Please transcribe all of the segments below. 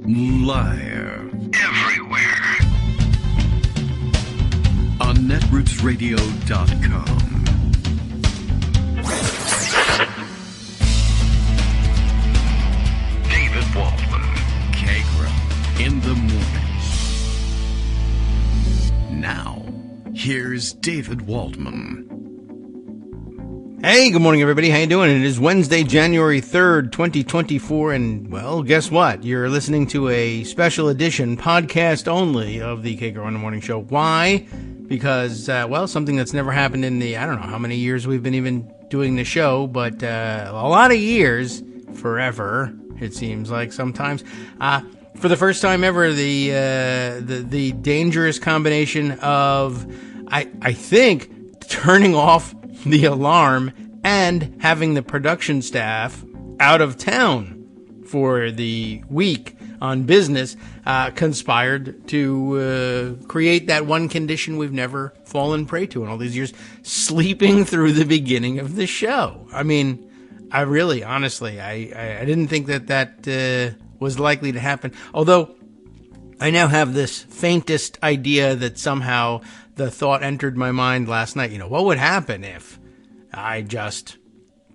Live. Everywhere. On netrootsradio.com. David Waldman. Kagro. In the morning. Now, here's David Waldman. Hey, good morning, everybody. How you doing? It is Wednesday, January 3rd, 2024, and, well, guess what? You're listening to a special edition, podcast only, of the Kagro in the Morning Show. Why? Because, something that's never happened in the, I don't know how many years we've been even doing the show, but a lot of years, forever, it seems like sometimes. For the first time ever, the dangerous combination of, I think, turning off the alarm and having the production staff out of town for the week on business conspired to create that one condition we've never fallen prey to in all these years, sleeping through the beginning of the show. I mean, I really, honestly, I didn't think that was likely to happen. Although I now have this faintest idea that somehow the thought entered my mind last night, what would happen if I just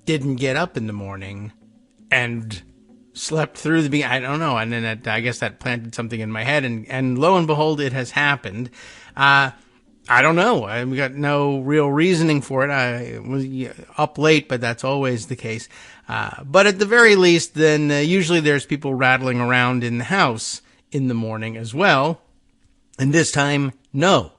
didn't get up in the morning and slept through the beginning? I don't know. And then I guess that planted something in my head, and lo and behold, it has happened. I don't know. I've got no real reasoning for it. I was up late, but that's always the case. But at the very least, then usually there's people rattling around in the house in the morning as well. And this time, no.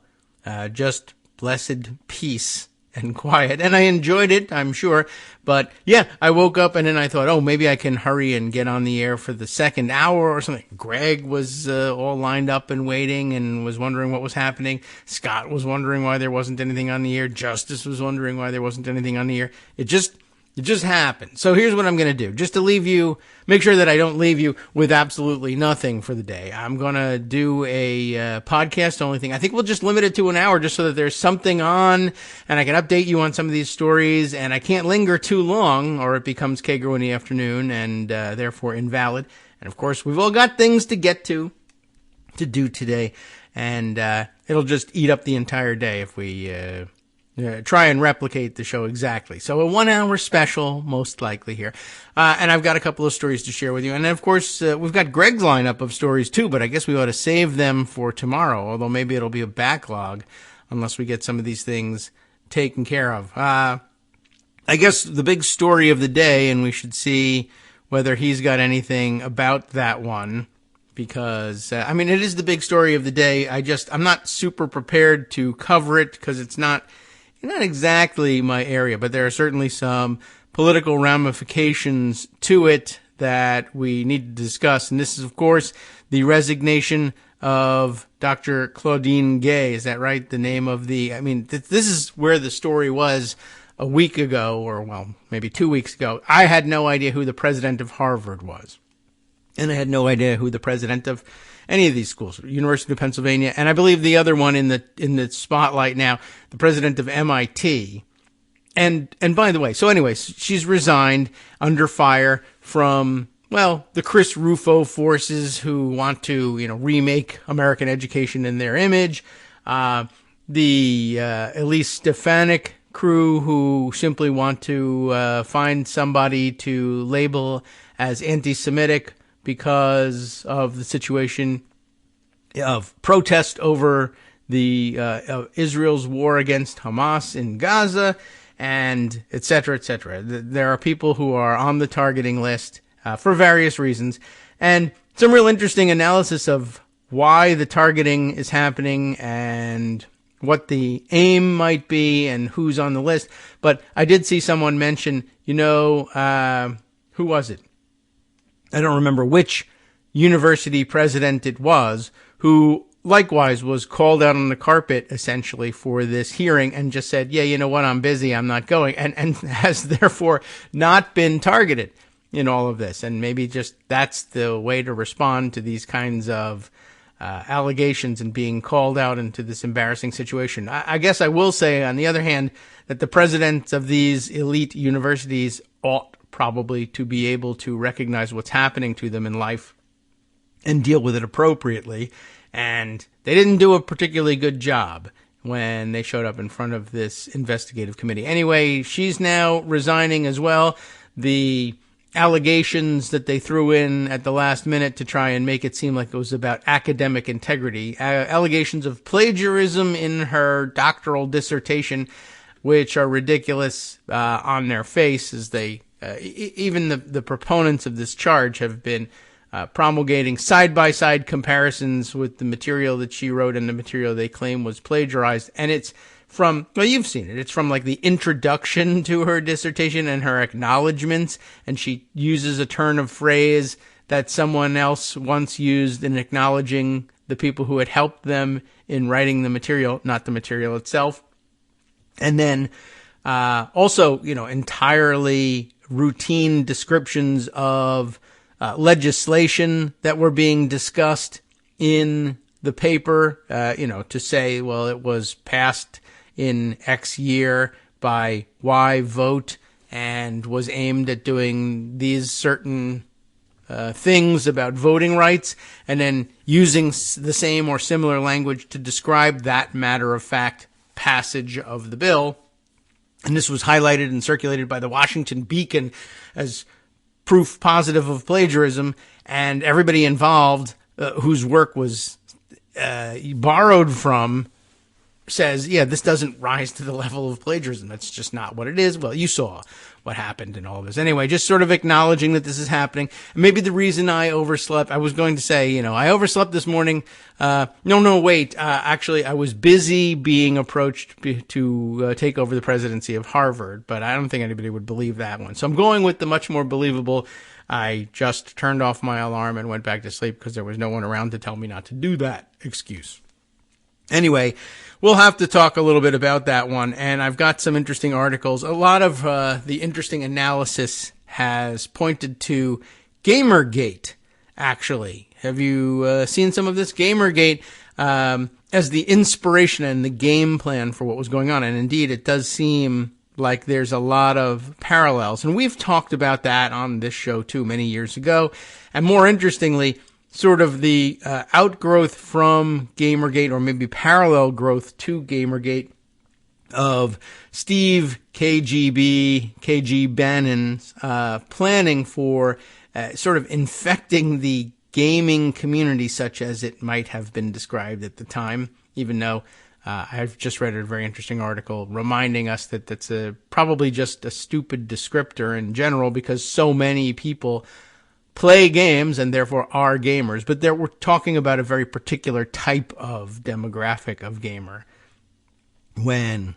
Just blessed peace and quiet. And I enjoyed it, I'm sure. But yeah, I woke up and then I thought, maybe I can hurry and get on the air for the second hour or something. Greg was all lined up and waiting and was wondering what was happening. Scott was wondering why there wasn't anything on the air. Justice was wondering why there wasn't anything on the air. It just happened. So here's what I'm going to do. Just to make sure that I don't leave you with absolutely nothing for the day. I'm going to do a podcast only thing. I think we'll just limit it to an hour just so that there's something on and I can update you on some of these stories, and I can't linger too long or it becomes Kagro in the afternoon and therefore invalid. And of course, we've all got things to get to do today, and it'll just eat up the entire day if we try and replicate the show exactly. So a 1 hour special, most likely here. And I've got a couple of stories to share with you. And then, of course, we've got Greg's lineup of stories too, but I guess we ought to save them for tomorrow, although maybe it'll be a backlog unless we get some of these things taken care of. I guess the big story of the day, and we should see whether he's got anything about that one, because, it is the big story of the day. I'm not super prepared to cover it because it's not exactly my area, but there are certainly some political ramifications to it that we need to discuss. And this is, of course, the resignation of Dr. Claudine Gay. Is that right? The name of this is where the story was a week ago, or, maybe 2 weeks ago. I had no idea who the president of Harvard was. And I had no idea who the president of any of these schools, University of Pennsylvania, and I believe the other one in the spotlight now, the president of MIT. And by the way, so anyways, she's resigned under fire from, the Chris Rufo forces who want to, remake American education in their image, the Elise Stefanik crew who simply want to find somebody to label as anti-Semitic because of the situation of protest over the Israel's war against Hamas in Gaza, and et cetera, et cetera. There are people who are on the targeting list for various reasons, and some real interesting analysis of why the targeting is happening and what the aim might be and who's on the list. But I did see someone mention, who was it? I don't remember which university president it was, who likewise was called out on the carpet essentially for this hearing and just said, you know what, I'm busy, I'm not going, and has therefore not been targeted in all of this. And maybe just that's the way to respond to these kinds of allegations and being called out into this embarrassing situation. I guess I will say, on the other hand, that the presidents of these elite universities ought probably to be able to recognize what's happening to them in life and deal with it appropriately. And they didn't do a particularly good job when they showed up in front of this investigative committee. Anyway, she's now resigning as well. The allegations that they threw in at the last minute to try and make it seem like it was about academic integrity, allegations of plagiarism in her doctoral dissertation, which are ridiculous on their face, as they even the proponents of this charge have been promulgating side-by-side comparisons with the material that she wrote and the material they claim was plagiarized. And it's from, well, you've seen it. It's from like the introduction to her dissertation and her acknowledgments. And she uses a turn of phrase that someone else once used in acknowledging the people who had helped them in writing the material, not the material itself. And then also, entirely routine descriptions of legislation that were being discussed in the paper, to say, well, it was passed in X year by Y vote and was aimed at doing these certain things about voting rights, and then using the same or similar language to describe that matter-of-fact passage of the bill. And this was highlighted and circulated by the Washington Beacon as proof positive of plagiarism, and everybody involved whose work was borrowed from says, yeah, this doesn't rise to the level of plagiarism. That's just not what it is. Well, you saw what happened in all of this. Anyway, just sort of acknowledging that this is happening. Maybe the reason I overslept, I was going to say, I overslept this morning. Actually, I was busy being approached to take over the presidency of Harvard, but I don't think anybody would believe that one. So I'm going with the much more believable, I just turned off my alarm and went back to sleep because there was no one around to tell me not to do that excuse. Anyway, we'll have to talk a little bit about that one, and I've got some interesting articles. A lot of the interesting analysis has pointed to Gamergate, actually. Have you seen some of this? Gamergate as the inspiration and the game plan for what was going on, and indeed it does seem like there's a lot of parallels, and we've talked about that on this show too many years ago. And more interestingly, sort of the outgrowth from Gamergate, or maybe parallel growth to Gamergate, of Steve KG Bannon's planning for sort of infecting the gaming community such as it might have been described at the time, even though I've just read a very interesting article reminding us that that's probably just a stupid descriptor in general, because so many people play games and therefore are gamers. But we're talking about a very particular type of demographic of gamer. When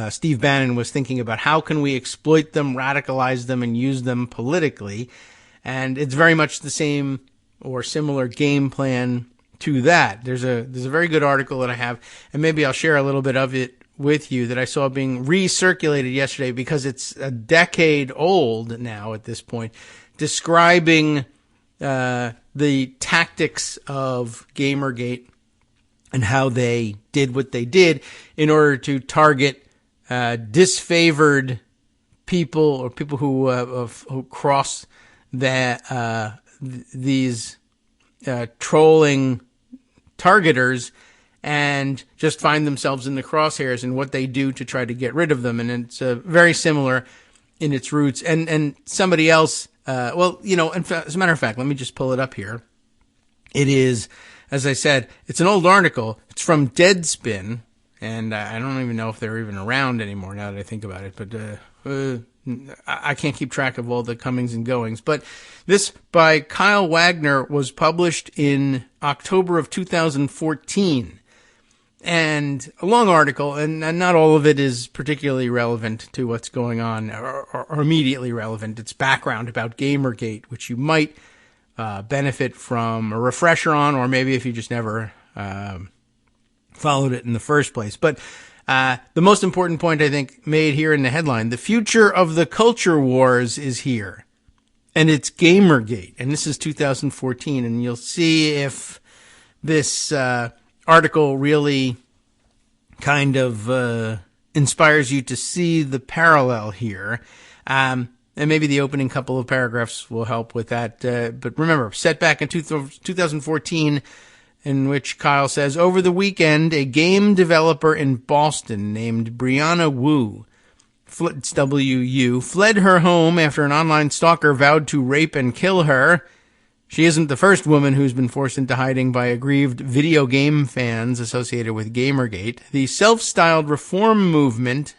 Steve Bannon was thinking about how can we exploit them, radicalize them, and use them politically. And it's very much the same or similar game plan to that. There's a very good article that I have, and maybe I'll share a little bit of it with you, that I saw being recirculated yesterday because it's a decade old now at this point, describing the tactics of Gamergate and how they did what they did in order to target disfavored people, or people who cross these trolling targeters and just find themselves in the crosshairs, and what they do to try to get rid of them. And it's very similar in its roots. And somebody else, as a matter of fact, let me just pull it up here. It is, as I said, it's an old article. It's from Deadspin, and I don't even know if they're even around anymore now that I think about it, but I can't keep track of all the comings and goings. But this, by Kyle Wagner, was published in October of 2014. And a long article, and not all of it is particularly relevant to what's going on, or immediately relevant. It's background about Gamergate, which you might benefit from a refresher on, or maybe if you just never followed it in the first place. But the most important point, I think, made here in the headline: the future of the culture wars is here. And it's Gamergate. And this is 2014. And you'll see if this article really kind of inspires you to see the parallel here. And And maybe the opening couple of paragraphs will help with that. But remember, set back in 2014, in which Kyle says, over the weekend, a game developer in Boston named Brianna Wu, it's W-U, fled her home after an online stalker vowed to rape and kill her. She isn't the first woman who's been forced into hiding by aggrieved video game fans associated with Gamergate. The self-styled reform movement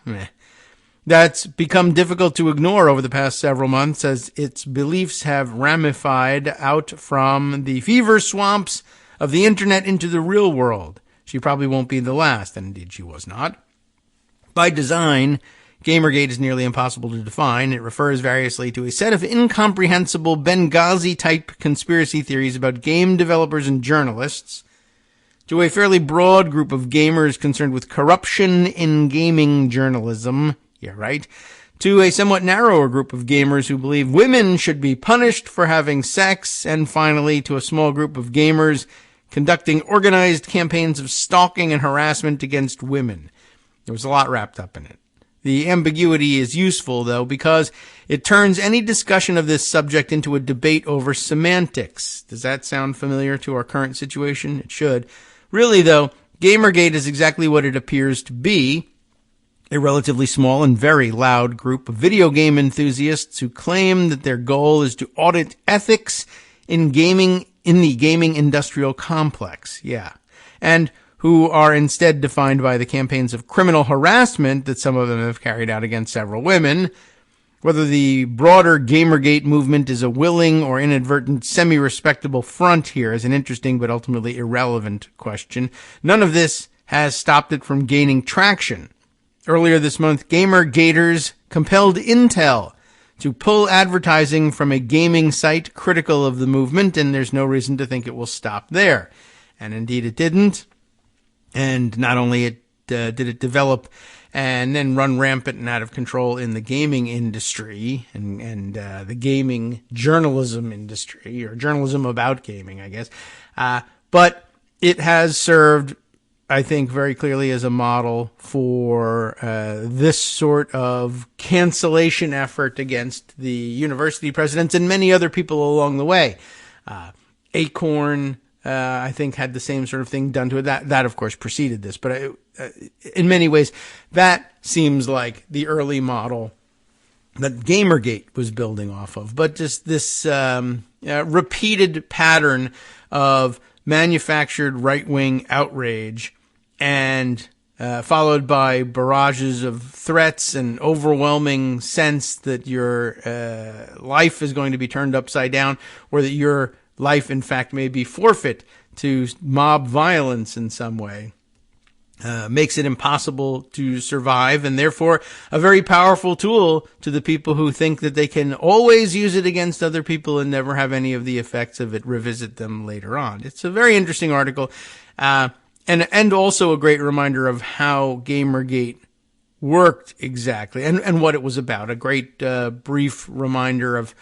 that's become difficult to ignore over the past several months as its beliefs have ramified out from the fever swamps of the internet into the real world. She probably won't be the last, and indeed she was not. By design, Gamergate is nearly impossible to define. It refers variously to a set of incomprehensible Benghazi-type conspiracy theories about game developers and journalists, to a fairly broad group of gamers concerned with corruption in gaming journalism, yeah, right, to a somewhat narrower group of gamers who believe women should be punished for having sex, and finally to a small group of gamers conducting organized campaigns of stalking and harassment against women. There was a lot wrapped up in it. The ambiguity is useful, though, because it turns any discussion of this subject into a debate over semantics. Does that sound familiar to our current situation? It should. Really, though, Gamergate is exactly what it appears to be, a relatively small and very loud group of video game enthusiasts who claim that their goal is to audit ethics in the gaming industrial complex. Yeah. And who are instead defined by the campaigns of criminal harassment that some of them have carried out against several women. Whether the broader Gamergate movement is a willing or inadvertent semi-respectable front here is an interesting but ultimately irrelevant question. None of this has stopped it from gaining traction. Earlier this month, Gamergaters compelled Intel to pull advertising from a gaming site critical of the movement, and there's no reason to think it will stop there. And indeed it didn't. And not only did it develop and then run rampant and out of control in the gaming industry and the gaming journalism industry, or journalism about gaming, I guess, but it has served, I think, very clearly as a model for this sort of cancellation effort against the university presidents and many other people along the way. Acorn, I think, had the same sort of thing done to it. That of course, preceded this. But in many ways, that seems like the early model that Gamergate was building off of. But just this repeated pattern of manufactured right-wing outrage and followed by barrages of threats and overwhelming sense that your life is going to be turned upside down, or that your life, in fact, may be forfeit to mob violence in some way, makes it impossible to survive, and therefore a very powerful tool to the people who think that they can always use it against other people and never have any of the effects of it revisit them later on. It's a very interesting article, and also a great reminder of how Gamergate worked exactly and what it was about. A great brief reminder of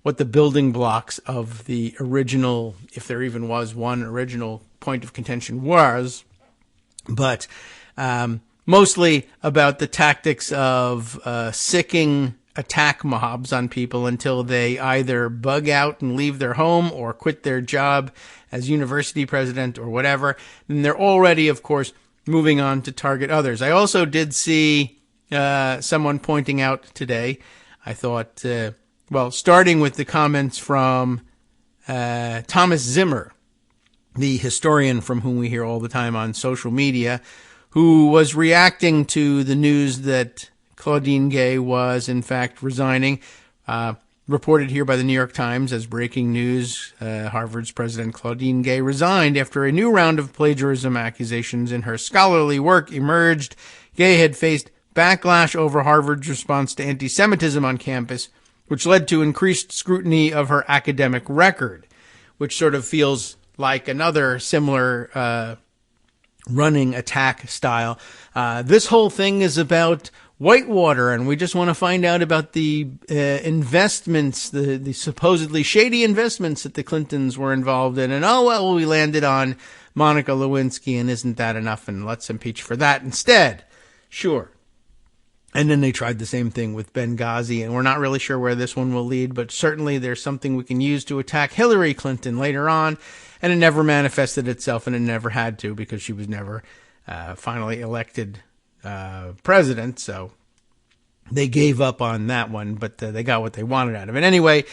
what the building blocks of the original, if there even was one original point of contention, was, but mostly about the tactics of sicking attack mobs on people until they either bug out and leave their home or quit their job as university president or whatever. And they're already, of course, moving on to target others. I also did see someone pointing out today, I thought, starting with the comments from Thomas Zimmer, the historian from whom we hear all the time on social media, who was reacting to the news that Claudine Gay was, in fact, resigning. Reported here by the New York Times as breaking news, Harvard's President Claudine Gay resigned after a new round of plagiarism accusations in her scholarly work emerged. Gay had faced backlash over Harvard's response to anti-Semitism on campus, which led to increased scrutiny of her academic record, which sort of feels like another similar running attack style. This whole thing is about Whitewater, and we just want to find out about the investments, the supposedly shady investments that the Clintons were involved in. And, we landed on Monica Lewinsky, and isn't that enough? And let's impeach for that instead. Sure. And then they tried the same thing with Benghazi, and we're not really sure where this one will lead, but certainly there's something we can use to attack Hillary Clinton later on, and it never manifested itself, and it never had to, because she was never finally elected president, so they gave up on that one, but they got what they wanted out of it. Anyway,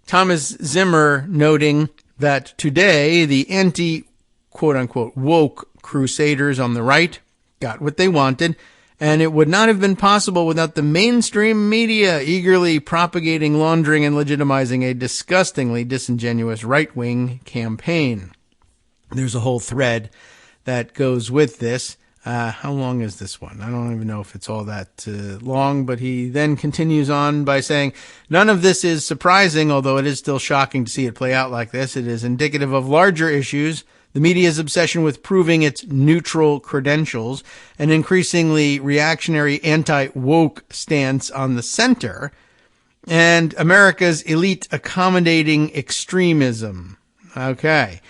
Thomas Zimmer noting that today the anti-quote-unquote woke crusaders on the right got what they wanted, and it would not have been possible without the mainstream media eagerly propagating, laundering, and legitimizing a disgustingly disingenuous right-wing campaign. There's a whole thread that goes with this. How long is this one? I don't even know if it's all that long, but he then continues on by saying, none of this is surprising, although it is still shocking to see it play out like this. It is indicative of larger issues, the media's obsession with proving its neutral credentials, an increasingly reactionary anti-woke stance on the center, and America's elite accommodating extremism. Okay.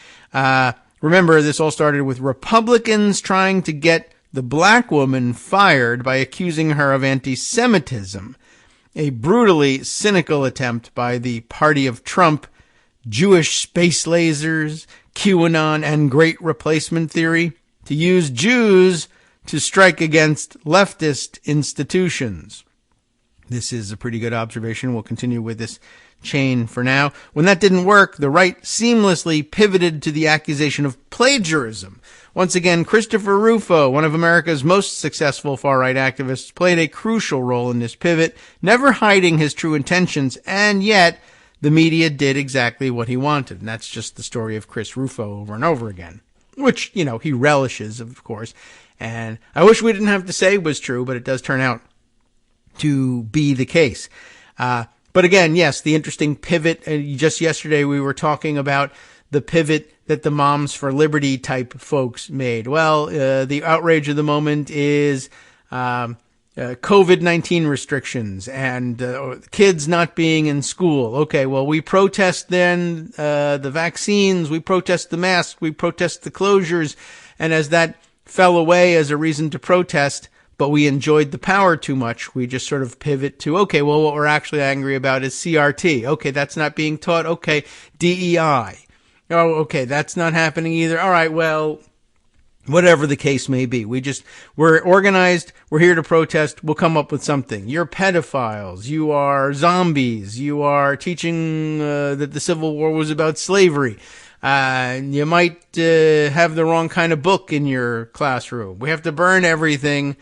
Remember, this all started with Republicans trying to get the black woman fired by accusing her of anti-Semitism, a brutally cynical attempt by the party of Trump, Jewish space lasers, QAnon, and Great Replacement Theory to use Jews to strike against leftist institutions. This is a pretty good observation. We'll continue with this chain for now. When that didn't work, the right seamlessly pivoted to the accusation of plagiarism. Once again, Christopher Rufo, one of America's most successful far-right activists, played a crucial role in this pivot, never hiding his true intentions, and yet the media did exactly what he wanted. And that's just the story of Chris Rufo over and over again, which, he relishes, of course. And I wish we didn't have to say was true, but it does turn out to be the case. But again, yes, the interesting pivot. Just yesterday we were talking about the pivot that the Moms for Liberty type folks made. Well, the outrage of the moment is COVID-19 restrictions and kids not being in school. Okay, well, we protest then the vaccines, we protest the masks, we protest the closures, and as that fell away as a reason to protest, but we enjoyed the power too much, we just sort of pivot to, okay, well, what we're actually angry about is CRT. Okay, that's not being taught. Okay, DEI. Oh, okay, that's not happening either. All right, well, whatever the case may be. We're organized. We're here to protest. We'll come up with something. You're pedophiles. You are zombies. You are teaching that the Civil War was about slavery. You might have the wrong kind of book in your classroom. We have to burn everything,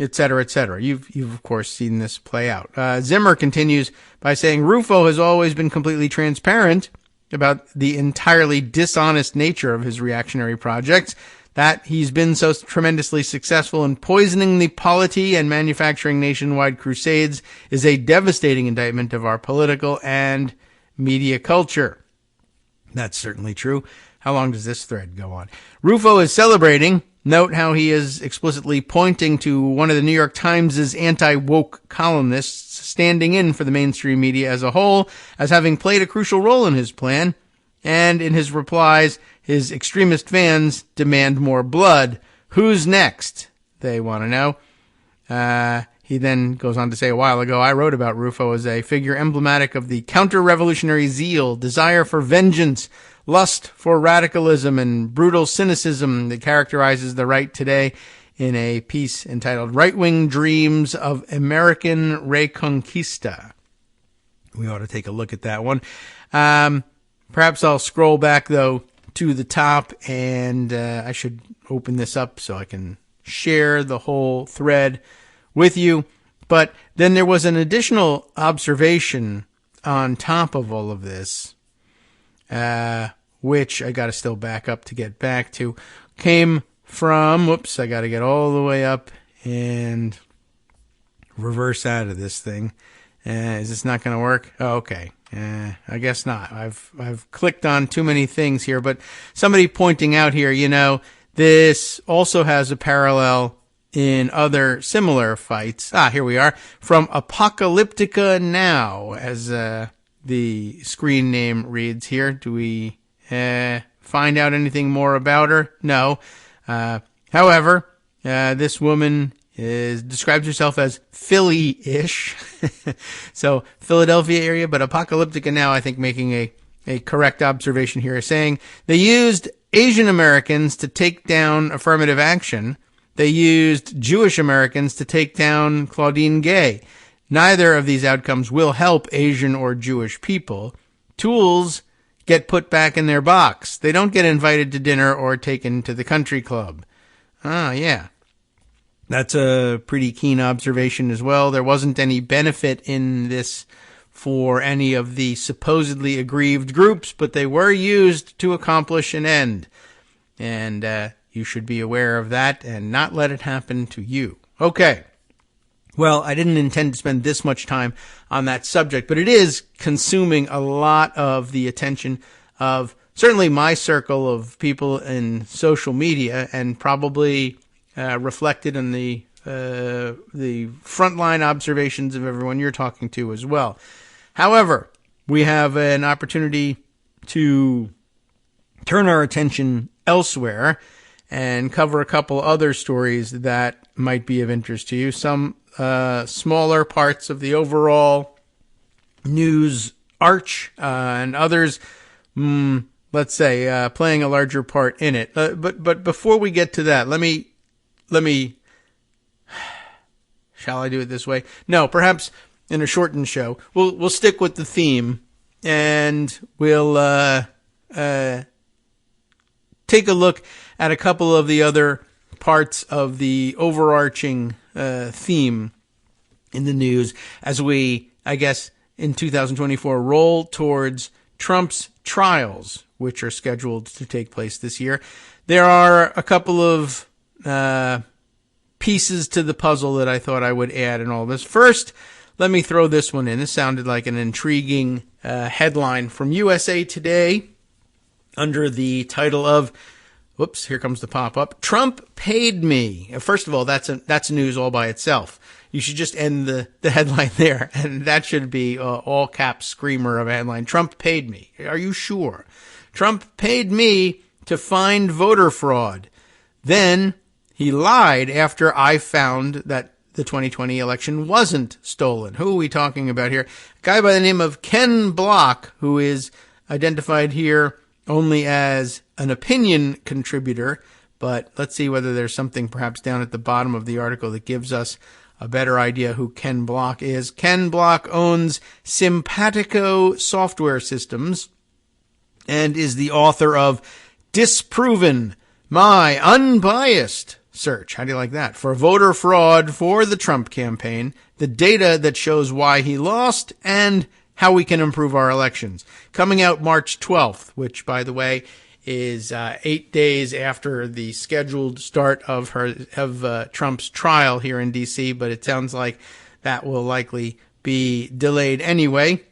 et cetera, et cetera. You've of course seen this play out. Zimmer continues by saying Rufo has always been completely transparent about the entirely dishonest nature of his reactionary projects, that he's been so tremendously successful in poisoning the polity and manufacturing nationwide crusades is a devastating indictment of our political and media culture. That's certainly true. How long does this thread go on? Rufo is celebrating. Note how he is explicitly pointing to one of the New York Times' anti-woke columnists standing in for the mainstream media as a whole as having played a crucial role in his plan. And in his replies, his extremist fans demand more blood. Who's next? They want to know. He then goes on to say, a while ago, I wrote about Rufo as a figure emblematic of the counter-revolutionary zeal, desire for vengeance, lust for radicalism, and brutal cynicism that characterizes the right today in a piece entitled Right-Wing Dreams of American Reconquista. We ought to take a look at that one. Perhaps I'll scroll back, though, to the top, and I should open this up so I can share the whole thread with you. But then there was an additional observation on top of all of this, which I got to still back up to get back to, came from, I got to get all the way up and reverse out of this thing. Is this not going to work? Oh, okay. I guess not. I've clicked on too many things here, but somebody pointing out here, this also has a parallel in other similar fights. Here we are. From Apocalyptica Now, as the screen name reads here. Do we find out anything more about her? No. However, this woman describes herself as Philly-ish. So Philadelphia area, but Apocalyptica now, I think, making a correct observation here, saying they used Asian Americans to take down affirmative action. They used Jewish Americans to take down Claudine Gay. Neither of these outcomes will help Asian or Jewish people. Tools get put back in their box. They don't get invited to dinner or taken to the country club. Ah, yeah. That's a pretty keen observation as well. There wasn't any benefit in this for any of the supposedly aggrieved groups, but they were used to accomplish an end. And you should be aware of that and not let it happen to you. Okay. Well, I didn't intend to spend this much time on that subject, but it is consuming a lot of the attention of certainly my circle of people in social media, and probably reflected in the frontline observations of everyone you're talking to as well. However, we have an opportunity to turn our attention elsewhere and cover a couple other stories that might be of interest to you. Some smaller parts of the overall news arch, and others, let's say, playing a larger part in it. But before we get to that, let me, shall I do it this way? No, perhaps in a shortened show. We'll stick with the theme, and we'll take a look at a couple of the other parts of the overarching theme in the news as we, I guess, in 2024 roll towards Trump's trials, which are scheduled to take place this year. There are a couple of pieces to the puzzle that I thought I would add in all this. First, let me throw this one in. This sounded like an intriguing headline from USA Today under the title of, whoops, here comes the pop-up, Trump paid me. First of all, that's news all by itself. You should just end the headline there, and that should be all caps screamer of a headline. Trump paid me. Are you sure? Trump paid me to find voter fraud. Then he lied after I found that the 2020 election wasn't stolen. Who are we talking about here? A guy by the name of Ken Block, who is identified here only as an opinion contributor, but let's see whether there's something perhaps down at the bottom of the article that gives us a better idea who Ken Block is. Ken Block owns Simpatico Software Systems and is the author of Disproven, My Unbiased Search. How do you like that? For voter fraud for the Trump campaign, the data that shows why he lost, and how we can improve our elections. Coming out March 12th, which, by the way, is 8 days after the scheduled start of Trump's trial here in D.C., but it sounds like that will likely be delayed anyway.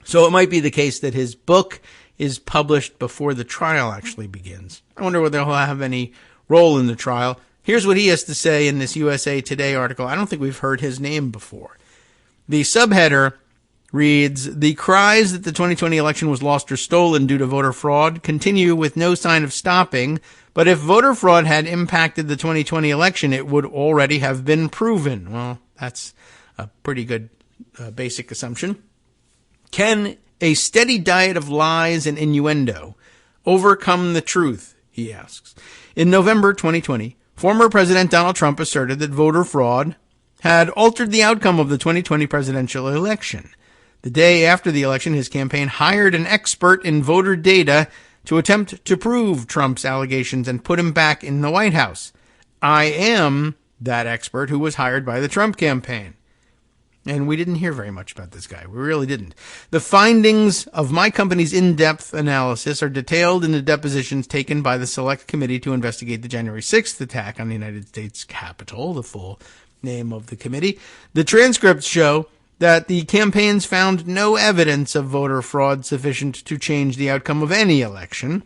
So it might be the case that his book is published before the trial actually begins. I wonder whether he'll have any role in the trial. Here's what he has to say in this USA Today article. I don't think we've heard his name before. The subheader reads, the cries that the 2020 election was lost or stolen due to voter fraud continue with no sign of stopping, but if voter fraud had impacted the 2020 election, it would already have been proven. Well, that's a pretty good basic assumption. Can a steady diet of lies and innuendo overcome the truth, he asks. In November 2020, former President Donald Trump asserted that voter fraud had altered the outcome of the 2020 presidential election. The day after the election, his campaign hired an expert in voter data to attempt to prove Trump's allegations and put him back in the White House. I am that expert who was hired by the Trump campaign. And we didn't hear very much about this guy. We really didn't. The findings of my company's in-depth analysis are detailed in the depositions taken by the Select Committee to investigate the January 6th attack on the United States Capitol, the full name of the committee. The transcripts show that the campaigns found no evidence of voter fraud sufficient to change the outcome of any election.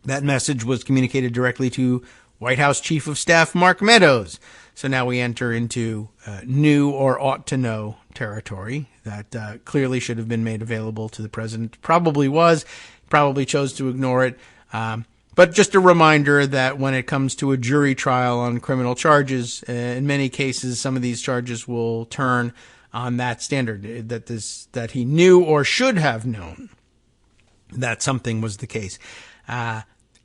That message was communicated directly to White House Chief of Staff Mark Meadows. So now we enter into new or ought to know territory that clearly should have been made available to the president. Probably was, probably chose to ignore it. But just a reminder that when it comes to a jury trial on criminal charges, in many cases, some of these charges will turn on that standard, that he knew or should have known that something was the case.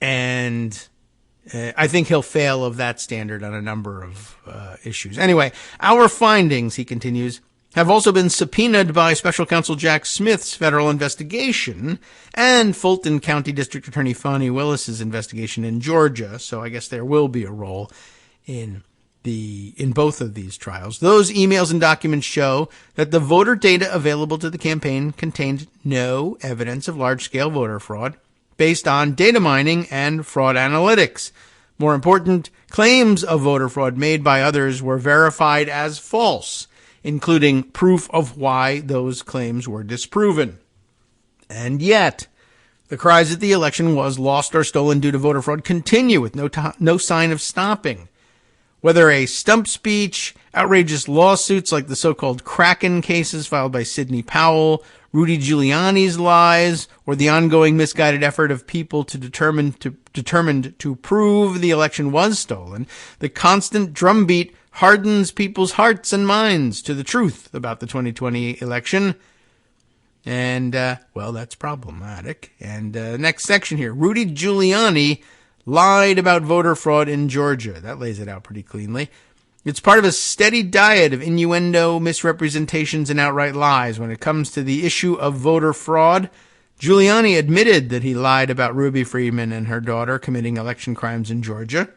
And I think he'll fail of that standard on a number of issues. Anyway, our findings, he continues, have also been subpoenaed by Special Counsel Jack Smith's federal investigation and Fulton County District Attorney Fonnie Willis's investigation in Georgia. So I guess there will be a role in both of these trials. Those emails and documents show that the voter data available to the campaign contained no evidence of large-scale voter fraud based on data mining and fraud analytics. More important, claims of voter fraud made by others were verified as false, including proof of why those claims were disproven. And yet, the cries that the election was lost or stolen due to voter fraud continue with no sign of stopping. Whether a stump speech, outrageous lawsuits like the so-called Kraken cases filed by Sidney Powell, Rudy Giuliani's lies, or the ongoing misguided effort of people determined to prove the election was stolen, the constant drumbeat hardens people's hearts and minds to the truth about the 2020 election. And, well, that's problematic. And next section here. Rudy Giuliani lied about voter fraud in Georgia. That lays it out pretty cleanly. It's part of a steady diet of innuendo, misrepresentations, and outright lies. When it comes to the issue of voter fraud, Giuliani admitted that he lied about Ruby Freeman and her daughter committing election crimes in Georgia.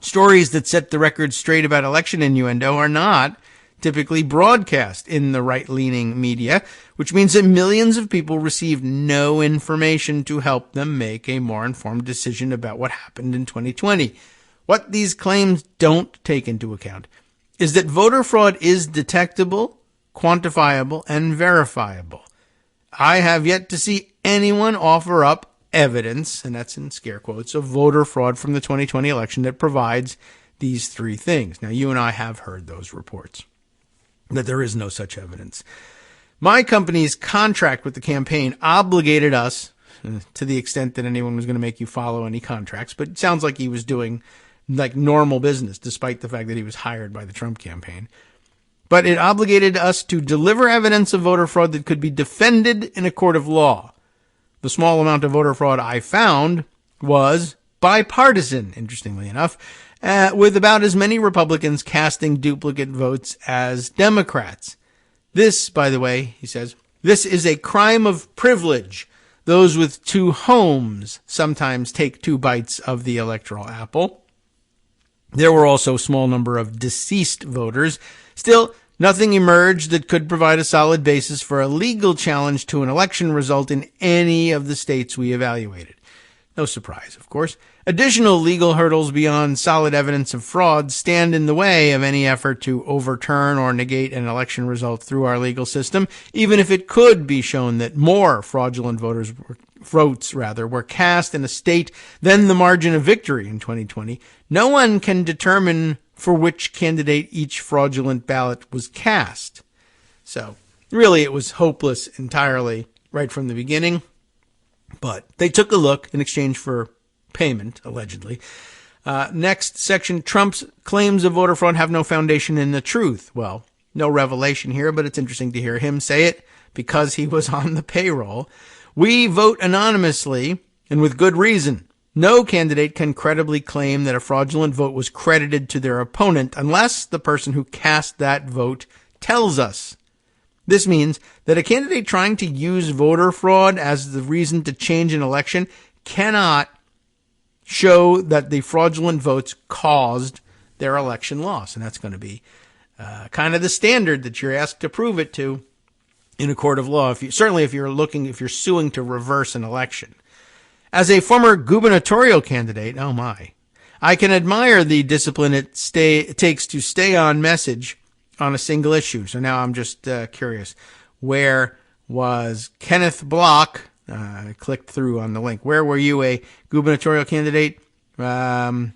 Stories that set the record straight about election innuendo are not typically broadcast in the right-leaning media, which means that millions of people receive no information to help them make a more informed decision about what happened in 2020. What these claims don't take into account is that voter fraud is detectable, quantifiable, and verifiable. I have yet to see anyone offer up evidence, and that's in scare quotes, of voter fraud from the 2020 election that provides these three things. Now, you and I have heard those reports, that there is no such evidence. My company's contract with the campaign obligated us, to the extent that anyone was going to make you follow any contracts, but it sounds like he was doing like normal business, despite the fact that he was hired by the Trump campaign. But it obligated us to deliver evidence of voter fraud that could be defended in a court of law. The small amount of voter fraud I found was bipartisan, interestingly enough, with about as many Republicans casting duplicate votes as Democrats. This, by the way, he says, this is a crime of privilege. Those with two homes sometimes take 2 bites of the electoral apple. There were also a small number of deceased voters. Still, nothing emerged that could provide a solid basis for a legal challenge to an election result in any of the states we evaluated. No surprise, of course. Additional legal hurdles beyond solid evidence of fraud stand in the way of any effort to overturn or negate an election result through our legal system, even if it could be shown that more fraudulent votes were cast in a state than the margin of victory in 2020. No one can determine for which candidate each fraudulent ballot was cast. So, really, it was hopeless entirely right from the beginning. But they took a look in exchange for payment, allegedly. Next section, Trump's claims of voter fraud have no foundation in the truth. Well, no revelation here, but it's interesting to hear him say it because he was on the payroll. We vote anonymously and with good reason. No candidate can credibly claim that a fraudulent vote was credited to their opponent unless the person who cast that vote tells us. This means that a candidate trying to use voter fraud as the reason to change an election cannot show that the fraudulent votes caused their election loss. And that's going to be kind of the standard that you're asked to prove it to in a court of law. If you're suing to reverse an election. As a former gubernatorial candidate, oh my, I can admire the discipline it takes to stay on message on a single issue. So now I'm just curious. Where was Kenneth Block? I clicked through on the link. Where were you a gubernatorial candidate? Rhode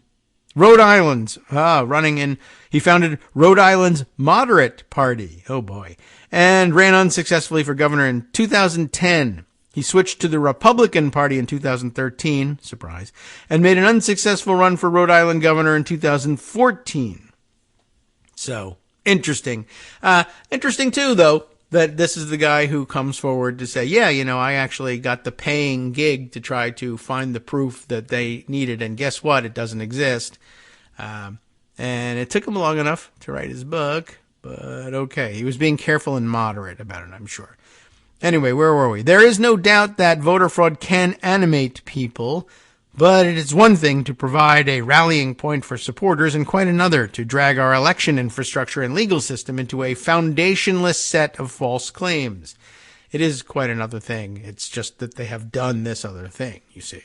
Island's running in. He founded Rhode Island's Moderate Party. Oh boy. And ran unsuccessfully for governor in 2010. He switched to the Republican Party in 2013, surprise, and made an unsuccessful run for Rhode Island governor in 2014. So, interesting. Interesting, too, though, that this is the guy who comes forward to say, yeah, I actually got the paying gig to try to find the proof that they needed, and guess what? It doesn't exist. And it took him long enough to write his book, but okay. He was being careful and moderate about it, I'm sure. Anyway, where were we? There is no doubt that voter fraud can animate people, but it is one thing to provide a rallying point for supporters and quite another to drag our election infrastructure and legal system into a foundationless set of false claims. It is quite another thing. It's just that they have done this other thing, you see.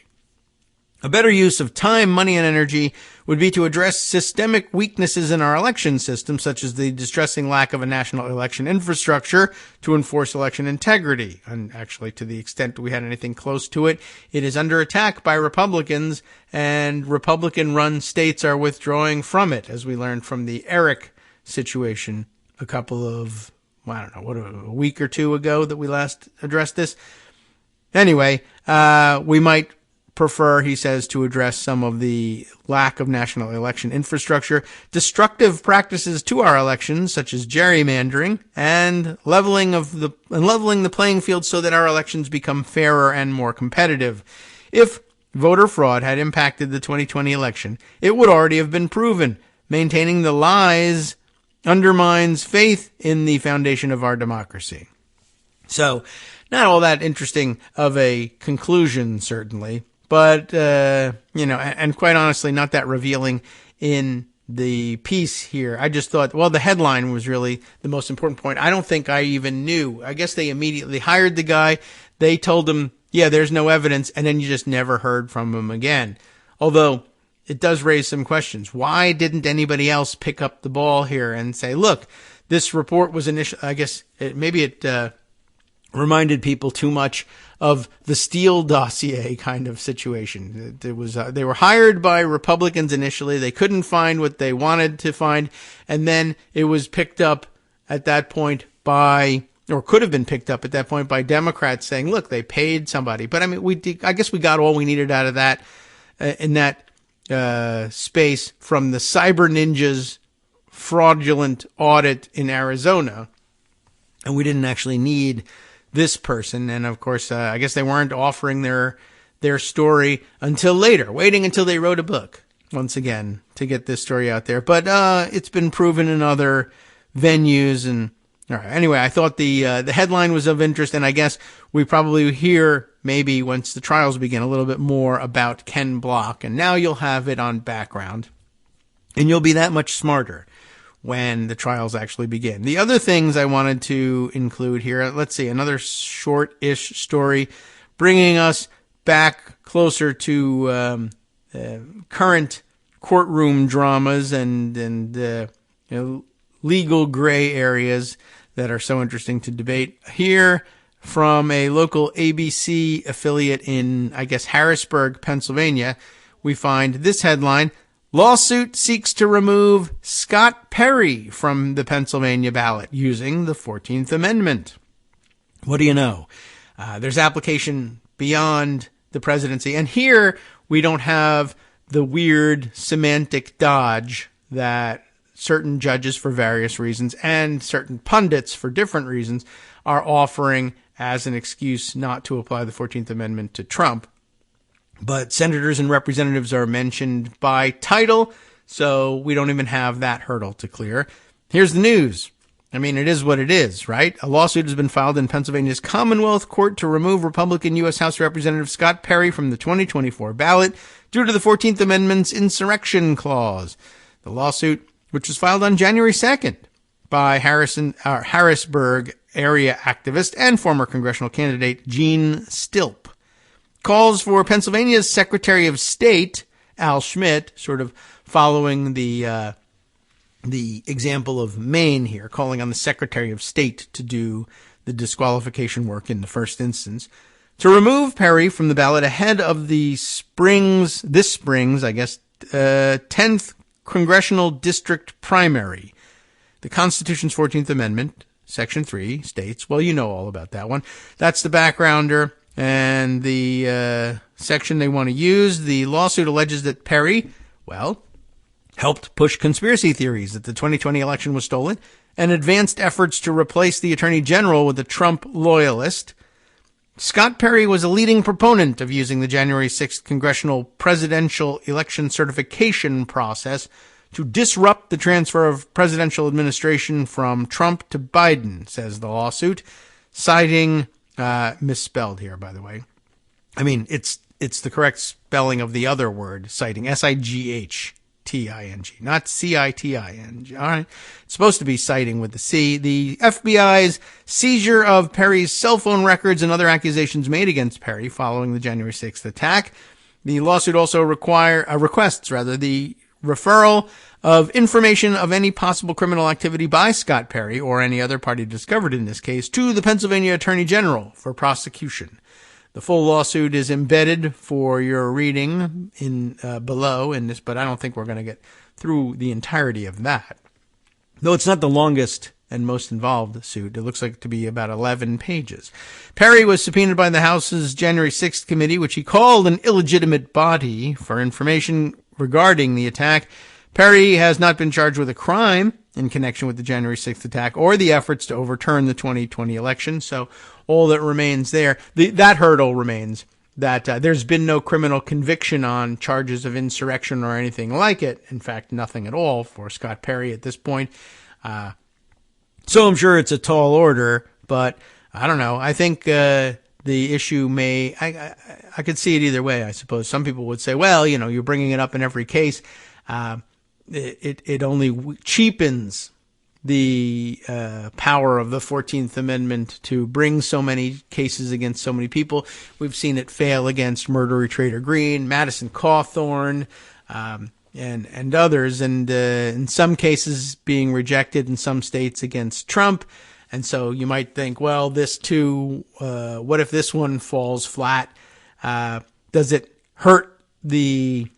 A better use of time, money, and energy would be to address systemic weaknesses in our election system, such as the distressing lack of a national election infrastructure to enforce election integrity. And actually, to the extent we had anything close to it, it is under attack by Republicans, and Republican-run states are withdrawing from it, as we learned from the Eric situation a couple of, a week or two ago that we last addressed this. Anyway, we might prefer, he says, to address some of the lack of national election infrastructure, destructive practices to our elections, such as gerrymandering, and leveling the playing field so that our elections become fairer and more competitive. If voter fraud had impacted the 2020 election, it would already have been proven. Maintaining the lies undermines faith in the foundation of our democracy. So, not all that interesting of a conclusion, certainly. But, and quite honestly, not that revealing in the piece here. I just thought, the headline was really the most important point. I don't think I even knew. I guess they immediately hired the guy. They told him, yeah, there's no evidence. And then you just never heard from him again. Although it does raise some questions. Why didn't anybody else pick up the ball here and say, look, this report was I guess maybe it reminded people too much of the Steele dossier kind of situation. It was they were hired by Republicans initially. They couldn't find what they wanted to find, and then it was picked up at that point by, or could have been picked up at that point by Democrats saying, "Look, they paid somebody." But I mean, I guess we got all we needed out of that in that space from the Cyber Ninjas fraudulent audit in Arizona, and we didn't actually need this person. And of course, I guess they weren't offering their story until later, waiting until they wrote a book once again to get this story out there. But it's been proven in other venues. And all right, anyway, I thought the headline was of interest, and I guess we probably hear maybe once the trials begin a little bit more about Ken Block, and now you'll have it on background, and you'll be that much smarter when the trials actually begin. The other things I wanted to include here, let's see, another short-ish story bringing us back closer to current courtroom dramas and legal gray areas that are so interesting to debate. Here from a local ABC affiliate in, I guess, Harrisburg, Pennsylvania, we find this headline: lawsuit seeks to remove Scott Perry from the Pennsylvania ballot using the 14th Amendment. What do you know? There's application beyond the presidency. And here we don't have the weird semantic dodge that certain judges for various reasons and certain pundits for different reasons are offering as an excuse not to apply the 14th Amendment to Trump. But senators and representatives are mentioned by title, so we don't even have that hurdle to clear. Here's the news. I mean, it is what it is, right? A lawsuit has been filed in Pennsylvania's Commonwealth Court to remove Republican U.S. House Representative Scott Perry from the 2024 ballot due to the 14th Amendment's insurrection clause. The lawsuit, which was filed on January 2nd by Harrisburg area activist and former congressional candidate Gene Stilp, calls for Pennsylvania's Secretary of State, Al Schmidt, sort of following the example of Maine here, calling on the Secretary of State to do the disqualification work in the first instance, to remove Perry from the ballot ahead of this spring's, 10th congressional district primary. The Constitution's 14th Amendment, Section 3, states, well, you know all about that one. That's the backgrounder. And the section they want to use, the lawsuit alleges that Perry, helped push conspiracy theories that the 2020 election was stolen and advanced efforts to replace the attorney general with a Trump loyalist. Scott Perry was a leading proponent of using the January 6th congressional presidential election certification process to disrupt the transfer of presidential administration from Trump to Biden, says the lawsuit, citing, misspelled here, by the way. I mean, it's the correct spelling of the other word, citing, S-I-G-H-T-I-N-G, not C-I-T-I-N-G. All right. It's supposed to be citing with the C. The FBI's seizure of Perry's cell phone records and other accusations made against Perry following the January 6th attack. The lawsuit also requests the referral of information of any possible criminal activity by Scott Perry or any other party discovered in this case to the Pennsylvania Attorney General for prosecution. The full lawsuit is embedded for your reading in below in this, but I don't think we're going to get through the entirety of that. Though it's not the longest and most involved suit, it looks like to be about 11 pages. Perry was subpoenaed by the House's January 6th committee, which he called an illegitimate body, for information regarding the attack. Perry has not been charged with a crime in connection with the January 6th attack or the efforts to overturn the 2020 election. So all that remains there, that hurdle remains, that there's been no criminal conviction on charges of insurrection or anything like it. In fact, nothing at all for Scott Perry at this point. So I'm sure it's a tall order, but I don't know. I think the issue may, I could see it either way, I suppose. Some people would say, well, you're bringing it up in every case. It only cheapens the power of the 14th Amendment to bring so many cases against so many people. We've seen it fail against Murderer Trader Green, Madison Cawthorn, and others, and in some cases being rejected in some states against Trump. And so you might think, well, this too, what if this one falls flat? Does it hurt the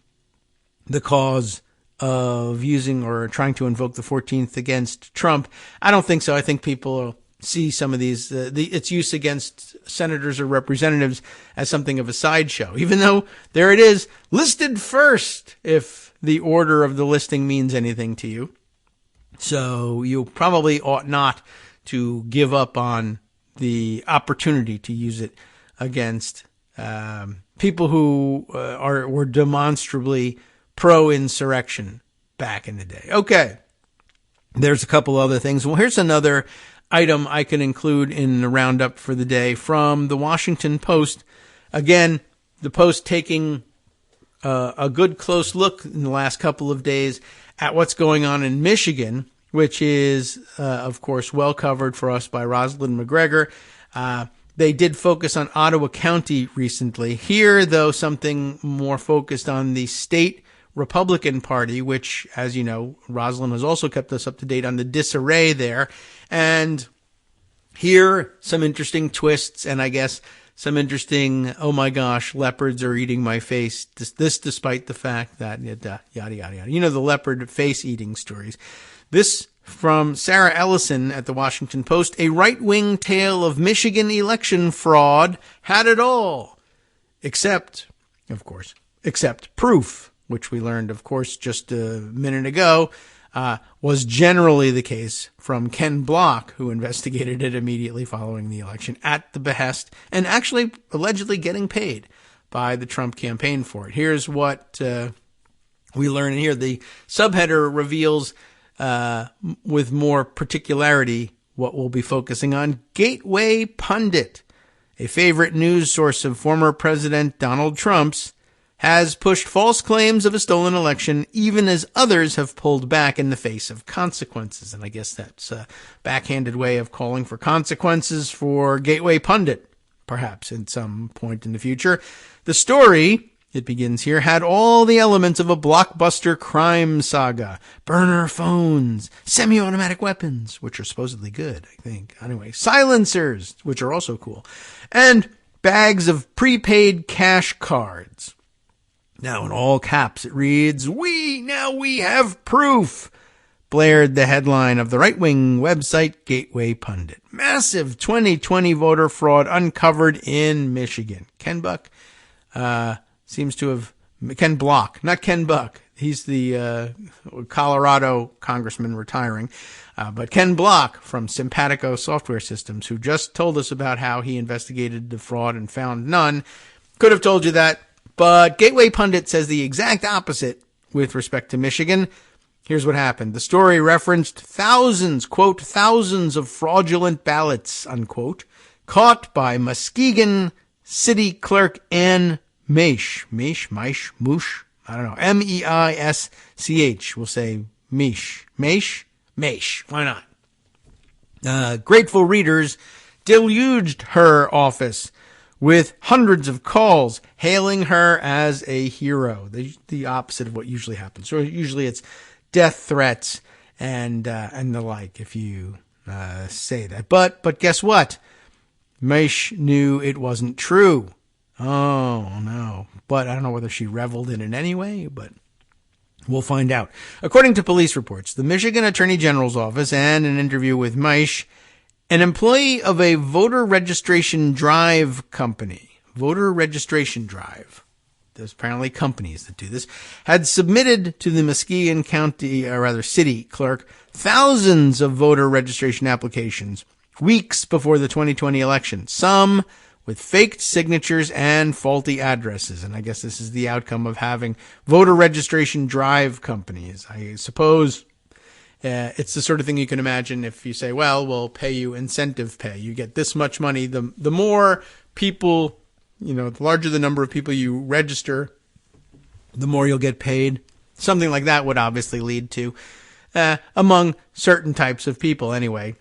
cause of using or trying to invoke the 14th against Trump? I don't think so. I think people see some of these, its use against senators or representatives as something of a sideshow, even though there it is listed first, if the order of the listing means anything to you. So you probably ought not to give up on the opportunity to use it against people who were demonstrably pro-insurrection back in the day. Okay, there's a couple other things. Well, here's another item I can include in the roundup for the day from the Washington Post. Again, the Post taking a good close look in the last couple of days at what's going on in Michigan, which is, of course, well covered for us by Rosalind McGregor. They did focus on Ottawa County recently. Here, though, something more focused on the state Republican Party, which, as you know, Rosalind has also kept us up to date on the disarray there. And here, some interesting twists, and I guess some interesting, oh my gosh, leopards are eating my face. This despite the fact that, yada, yada, yada. You know, the leopard face eating stories. This from Sarah Ellison at the Washington Post. A right-wing tale of Michigan election fraud had it all. Except proof, which we learned, of course, just a minute ago, was generally the case from Ken Block, who investigated it immediately following the election at the behest and actually allegedly getting paid by the Trump campaign for it. Here's what we learn in here. The subheader reveals with more particularity what we'll be focusing on. Gateway Pundit, a favorite news source of former President Donald Trump's, has pushed false claims of a stolen election, even as others have pulled back in the face of consequences. And I guess that's a backhanded way of calling for consequences for Gateway Pundit, perhaps at some point in the future. The story, it begins here, had all the elements of a blockbuster crime saga. Burner phones, semi-automatic weapons, which are supposedly good, I think. Anyway, silencers, which are also cool. And bags of prepaid cash cards. Now, in all caps, it reads, we have proof. blared the headline of the right-wing website Gateway Pundit. Massive 2020 voter fraud uncovered in Michigan. Ken Buck seems to have... Ken Block, not Ken Buck. He's the Colorado congressman retiring. But Ken Block from Simpatico Software Systems, who just told us about how he investigated the fraud and found none, could have told you that. But Gateway Pundit says the exact opposite with respect to Michigan. Here's what happened. The story referenced thousands, quote, thousands of fraudulent ballots, unquote, caught by Muskegon City Clerk Ann Meisch. Moosh? I don't know. M-E-I-S-C-H. We'll say Meisch. Meisch. Why not? Grateful readers deluged her office with hundreds of calls hailing her as a hero. The opposite of what usually happens. So usually it's death threats and the like if you say that. But guess what? Meisch knew it wasn't true. Oh, no. But I don't know whether she reveled in it anyway, but we'll find out. According to police reports, the Michigan Attorney General's office and an interview with Meisch, an employee of a voter registration drive company, there's apparently companies that do this, had submitted to the Muskegon city clerk thousands of voter registration applications weeks before the 2020 election, some with faked signatures and faulty addresses. And I guess this is the outcome of having voter registration drive companies. I suppose it's the sort of thing you can imagine if you say, well, we'll pay you incentive pay. You get this much money. The more people, the larger the number of people you register, the more you'll get paid. Something like that would obviously lead to, among certain types of people anyway,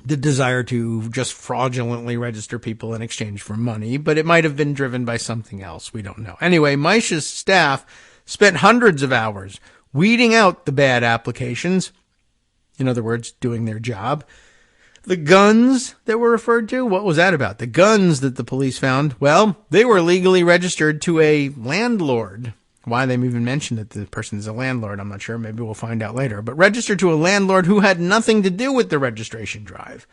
the desire to just fraudulently register people in exchange for money, but it might have been driven by something else. We don't know. Anyway, Meisch's staff spent hundreds of hours weeding out the bad applications. In other words, doing their job. The guns that were referred to, what was that about? The guns that the police found, well, they were legally registered to a landlord. Why they even mentioned that the person is a landlord, I'm not sure. Maybe we'll find out later. But registered to a landlord who had nothing to do with the registration drive.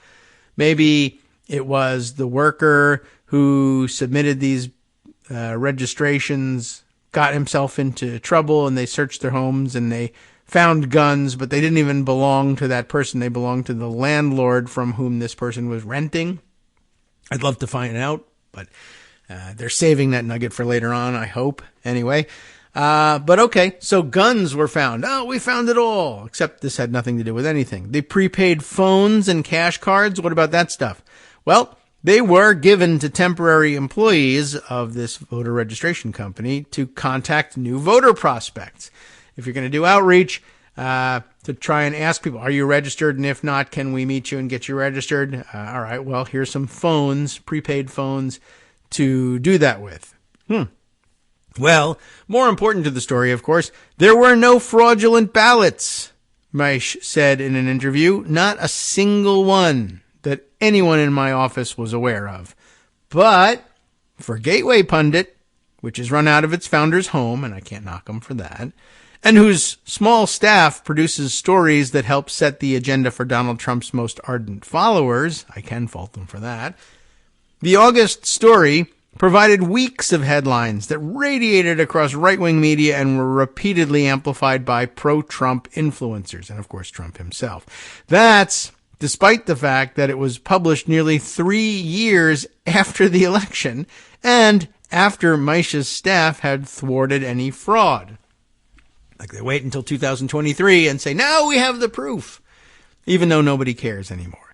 Maybe it was the worker who submitted these registrations, got himself into trouble, and they searched their homes and they found guns, but they didn't even belong to that person. They belonged to the landlord from whom this person was renting. I'd love to find out, but they're saving that nugget for later on, I hope. Anyway. But okay, so guns were found. Oh, we found it all, except this had nothing to do with anything. The prepaid phones and cash cards, what about that stuff? Well, they were given to temporary employees of this voter registration company to contact new voter prospects. If you're going to do outreach, to try and ask people, are you registered? And if not, can we meet you and get you registered? All right, well, here's some phones, prepaid phones to do that with. Well, more important to the story, of course, there were no fraudulent ballots, Meisch said in an interview. Not a single one that anyone in my office was aware of. But for Gateway Pundit, which is run out of its founder's home, and I can't knock them for that, and whose small staff produces stories that help set the agenda for Donald Trump's most ardent followers, I can fault them for that, the August story provided weeks of headlines that radiated across right-wing media and were repeatedly amplified by pro-Trump influencers, and of course Trump himself. That's despite the fact that it was published nearly 3 years after the election and after Meisch's staff had thwarted any fraud. Like they wait until 2023 and say, now we have the proof, even though nobody cares anymore.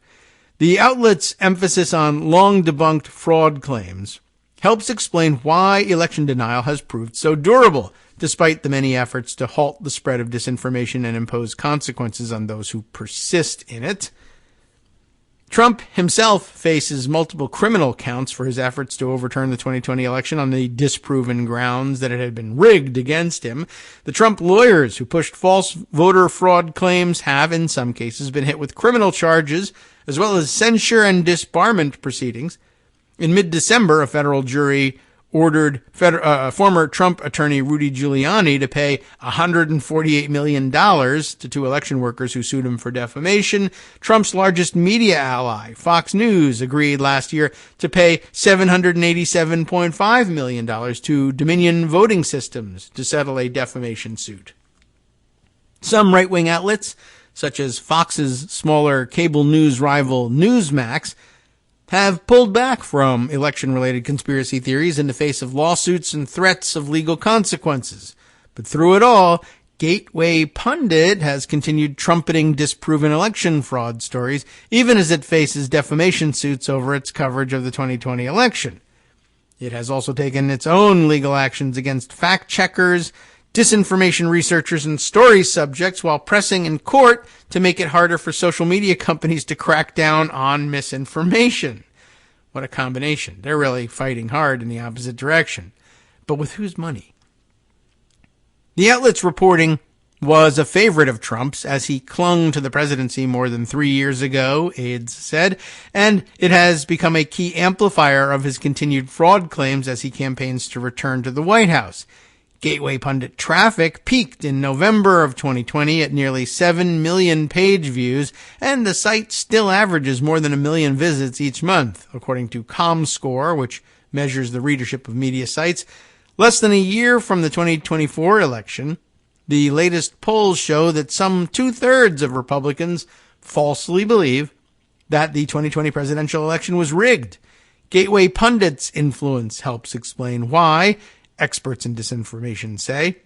The outlet's emphasis on long-debunked fraud claims helps explain why election denial has proved so durable, despite the many efforts to halt the spread of disinformation and impose consequences on those who persist in it. Trump himself faces multiple criminal counts for his efforts to overturn the 2020 election on the disproven grounds that it had been rigged against him. The Trump lawyers who pushed false voter fraud claims have, in some cases, been hit with criminal charges, as well as censure and disbarment proceedings. In mid-December, a federal jury ordered former Trump attorney Rudy Giuliani to pay $148 million to two election workers who sued him for defamation. Trump's largest media ally, Fox News, agreed last year to pay $787.5 million to Dominion Voting Systems to settle a defamation suit. Some right-wing outlets, such as Fox's smaller cable news rival Newsmax, have pulled back from election-related conspiracy theories in the face of lawsuits and threats of legal consequences. But through it all, Gateway Pundit has continued trumpeting disproven election fraud stories, even as it faces defamation suits over its coverage of the 2020 election. It has also taken its own legal actions against fact-checkers, disinformation researchers, and story subjects while pressing in court to make it harder for social media companies to crack down on misinformation. What a combination. They're really fighting hard in the opposite direction. But with whose money? The outlet's reporting was a favorite of Trump's as he clung to the presidency more than 3 years ago, aides said, and it has become a key amplifier of his continued fraud claims as he campaigns to return to the White House. Gateway Pundit traffic peaked in November of 2020 at nearly 7 million page views, and the site still averages more than 1 million visits each month, according to ComScore, which measures the readership of media sites. Less than a year from the 2024 election, the latest polls show that some 2/3 of Republicans falsely believe that the 2020 presidential election was rigged. Gateway Pundit's influence helps explain why, experts in disinformation say.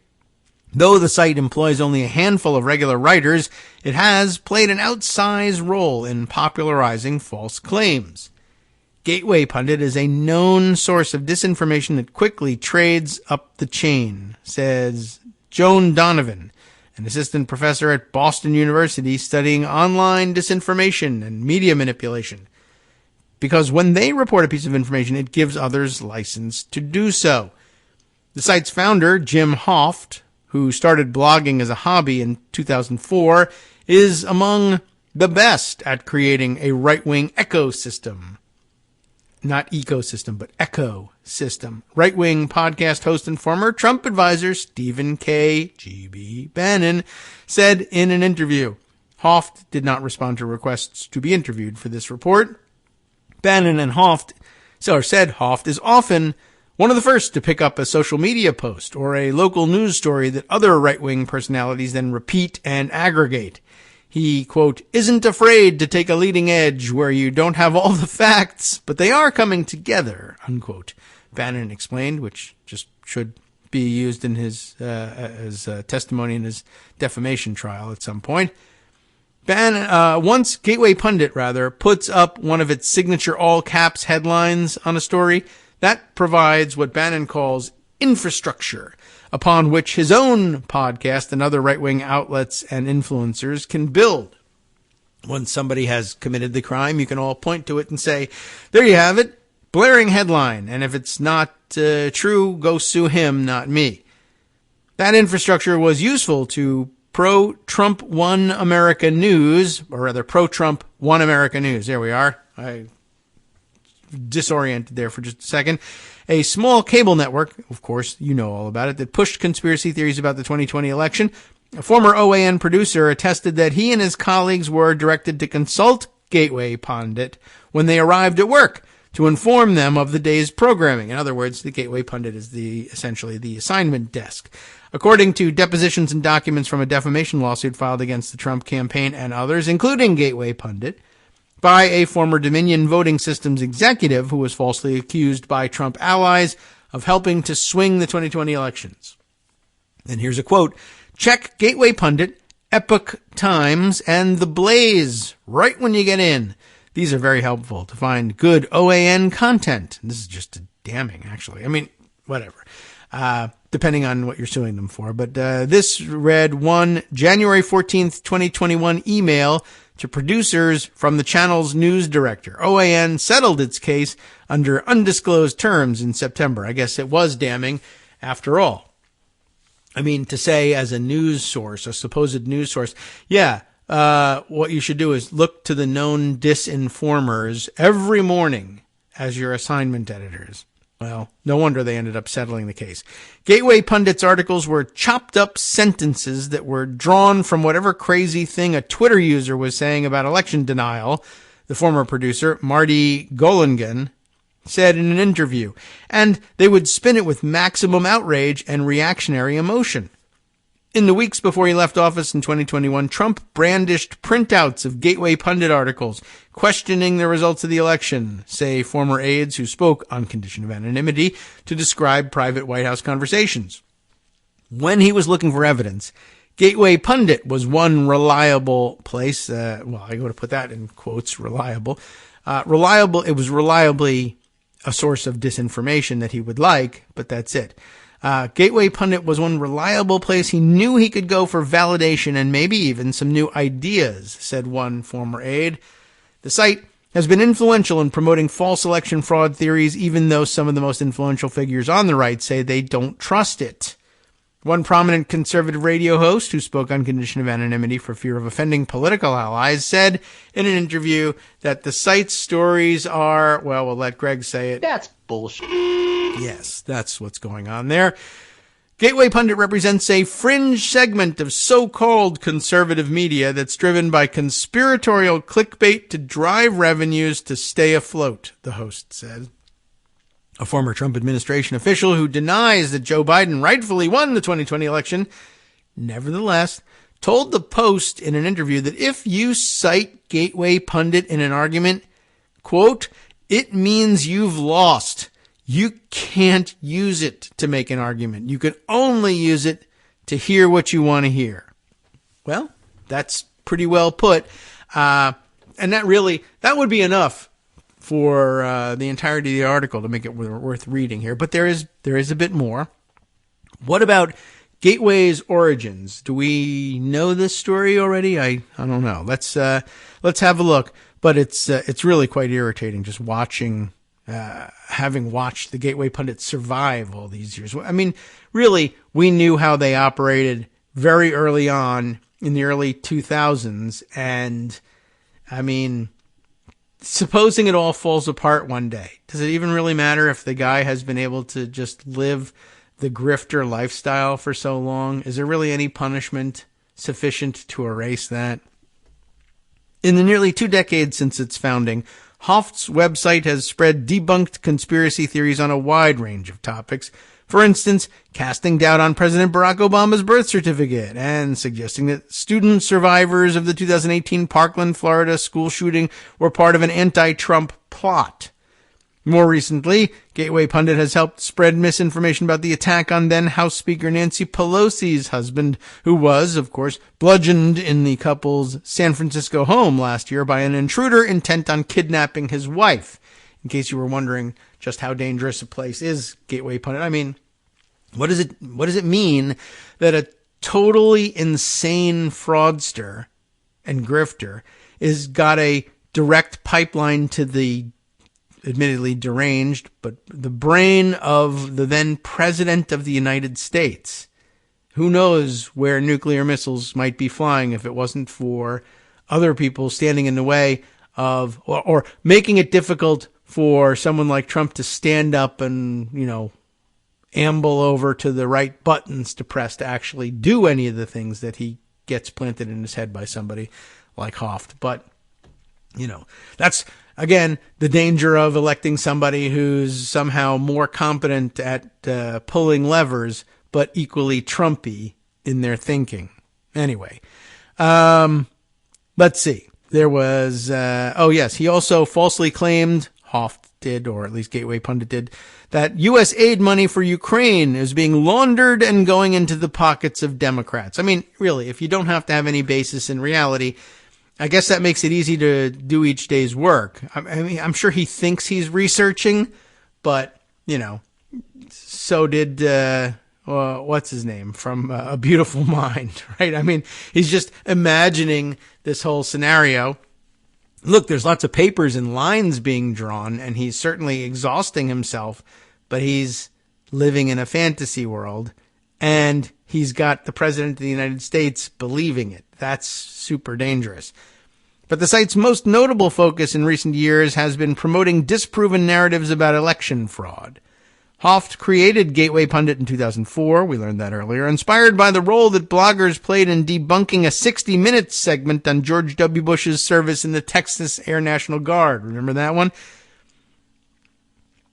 Though the site employs only a handful of regular writers, it has played an outsized role in popularizing false claims. Gateway Pundit is a known source of disinformation that quickly trades up the chain, says Joan Donovan, an assistant professor at Boston University studying online disinformation and media manipulation. Because when they report a piece of information, it gives others license to do so. The site's founder, Jim Hoft, who started blogging as a hobby in 2004, is among the best at creating a right-wing ecosystem. Not ecosystem, but echo-system. Right-wing podcast host and former Trump advisor Stephen K. G.B. Bannon said in an interview. Hoft did not respond to requests to be interviewed for this report. Bannon and said Hoft is often one of the first to pick up a social media post or a local news story that other right-wing personalities then repeat and aggregate. He, quote, isn't afraid to take a leading edge where you don't have all the facts, but they are coming together, unquote. Bannon explained, which just should be used in his as testimony in his defamation trial at some point. Once Gateway Pundit, puts up one of its signature all-caps headlines on a story, that provides what Bannon calls infrastructure, upon which his own podcast and other right-wing outlets and influencers can build. Once somebody has committed the crime, you can all point to it and say, there you have it, blaring headline, and if it's not true, go sue him, not me. That infrastructure was useful to pro-Trump One America News, or rather pro-Trump One America News. There we are. I disoriented there for just a second. A small cable network, of course, you know all about it, that pushed conspiracy theories about the 2020 election. A former OAN producer attested that he and his colleagues were directed to consult Gateway Pundit when they arrived at work to inform them of the day's programming. In other words, the Gateway Pundit is essentially the assignment desk. According to depositions and documents from a defamation lawsuit filed against the Trump campaign and others, including Gateway Pundit, by a former Dominion Voting Systems executive who was falsely accused by Trump allies of helping to swing the 2020 elections. And here's a quote, check Gateway Pundit, Epoch Times, and The Blaze right when you get in. These are very helpful to find good OAN content. This is just damning, actually. I mean, whatever. Depending on what you're suing them for. But this read one January 14th, 2021 email to producers from the channel's news director. OAN settled its case under undisclosed terms in September. I guess it was damning after all. I mean, to say as a news source, a supposed news source, what you should do is look to the known disinformers every morning as your assignment editors. Well, no wonder they ended up settling the case. Gateway Pundit's articles were chopped up sentences that were drawn from whatever crazy thing a Twitter user was saying about election denial, the former producer, Marty Golingen, said in an interview, and they would spin it with maximum outrage and reactionary emotion. In the weeks before he left office in 2021, Trump brandished printouts of Gateway Pundit articles questioning the results of the election, say former aides who spoke on condition of anonymity to describe private White House conversations. When he was looking for evidence, Gateway Pundit was one reliable place. I go to put that in quotes, reliable. It was reliably a source of disinformation that he would like, but that's it. Gateway Pundit was one reliable place he knew he could go for validation and maybe even some new ideas, said one former aide. The site has been influential in promoting false election fraud theories, even though some of the most influential figures on the right say they don't trust it. One prominent conservative radio host who spoke on condition of anonymity for fear of offending political allies said in an interview that the site's stories are, well, we'll let Greg say it. That's bullshit. Yes, that's what's going on there. Gateway Pundit represents a fringe segment of so-called conservative media that's driven by conspiratorial clickbait to drive revenues to stay afloat, the host said. A former Trump administration official who denies that Joe Biden rightfully won the 2020 election, nevertheless, told the Post in an interview that if you cite Gateway Pundit in an argument, quote, it means you've lost. You can't use it to make an argument. You can only use it to hear what you want to hear. Well, that's pretty well put. And that would be enough for the entirety of the article to make it worth reading here. But there is a bit more. What about Gateway's origins? Do we know this story already? I don't know. Let's have a look. But it's really quite irritating just watching, having watched the Gateway Pundit survive all these years. I mean, really, we knew how they operated very early on in the early 2000s. And I mean, supposing it all falls apart one day, does it even really matter if the guy has been able to just live the grifter lifestyle for so long? Is there really any punishment sufficient to erase that? In the nearly 2 decades since its founding, Hoft's website has spread debunked conspiracy theories on a wide range of topics. For instance, casting doubt on President Barack Obama's birth certificate and suggesting that student survivors of the 2018 Parkland, Florida school shooting were part of an anti-Trump plot. More recently, Gateway Pundit has helped spread misinformation about the attack on then House Speaker Nancy Pelosi's husband, who was, of course, bludgeoned in the couple's San Francisco home last year by an intruder intent on kidnapping his wife. In case you were wondering just how dangerous a place is Gateway Pundit. I mean, what does it mean that a totally insane fraudster and grifter is got a direct pipeline to the admittedly deranged, but the brain of the then President of the United States? Who knows where nuclear missiles might be flying if it wasn't for other people standing in the way of, or making it difficult for someone like Trump to stand up and, amble over to the right buttons to press to actually do any of the things that he gets planted in his head by somebody like Hoft. But, that's, again, the danger of electing somebody who's somehow more competent at pulling levers, but equally Trumpy in their thinking. Anyway, let's see. There was, he also falsely claimed, Hoft did, or at least Gateway Pundit did, that U.S. aid money for Ukraine is being laundered and going into the pockets of Democrats. I mean, really, if you don't have to have any basis in reality, I guess that makes it easy to do each day's work. I mean, I'm sure he thinks he's researching, but, so did, what's his name from A Beautiful Mind, right? I mean, he's just imagining this whole scenario. Look, there's lots of papers and lines being drawn, and he's certainly exhausting himself, but he's living in a fantasy world, and he's got the President of the United States believing it. That's super dangerous. But the site's most notable focus in recent years has been promoting disproven narratives about election fraud. Hoft created Gateway Pundit in 2004. We learned that earlier. Inspired by the role that bloggers played in debunking a 60 Minutes segment on George W. Bush's service in the Texas Air National Guard. Remember that one?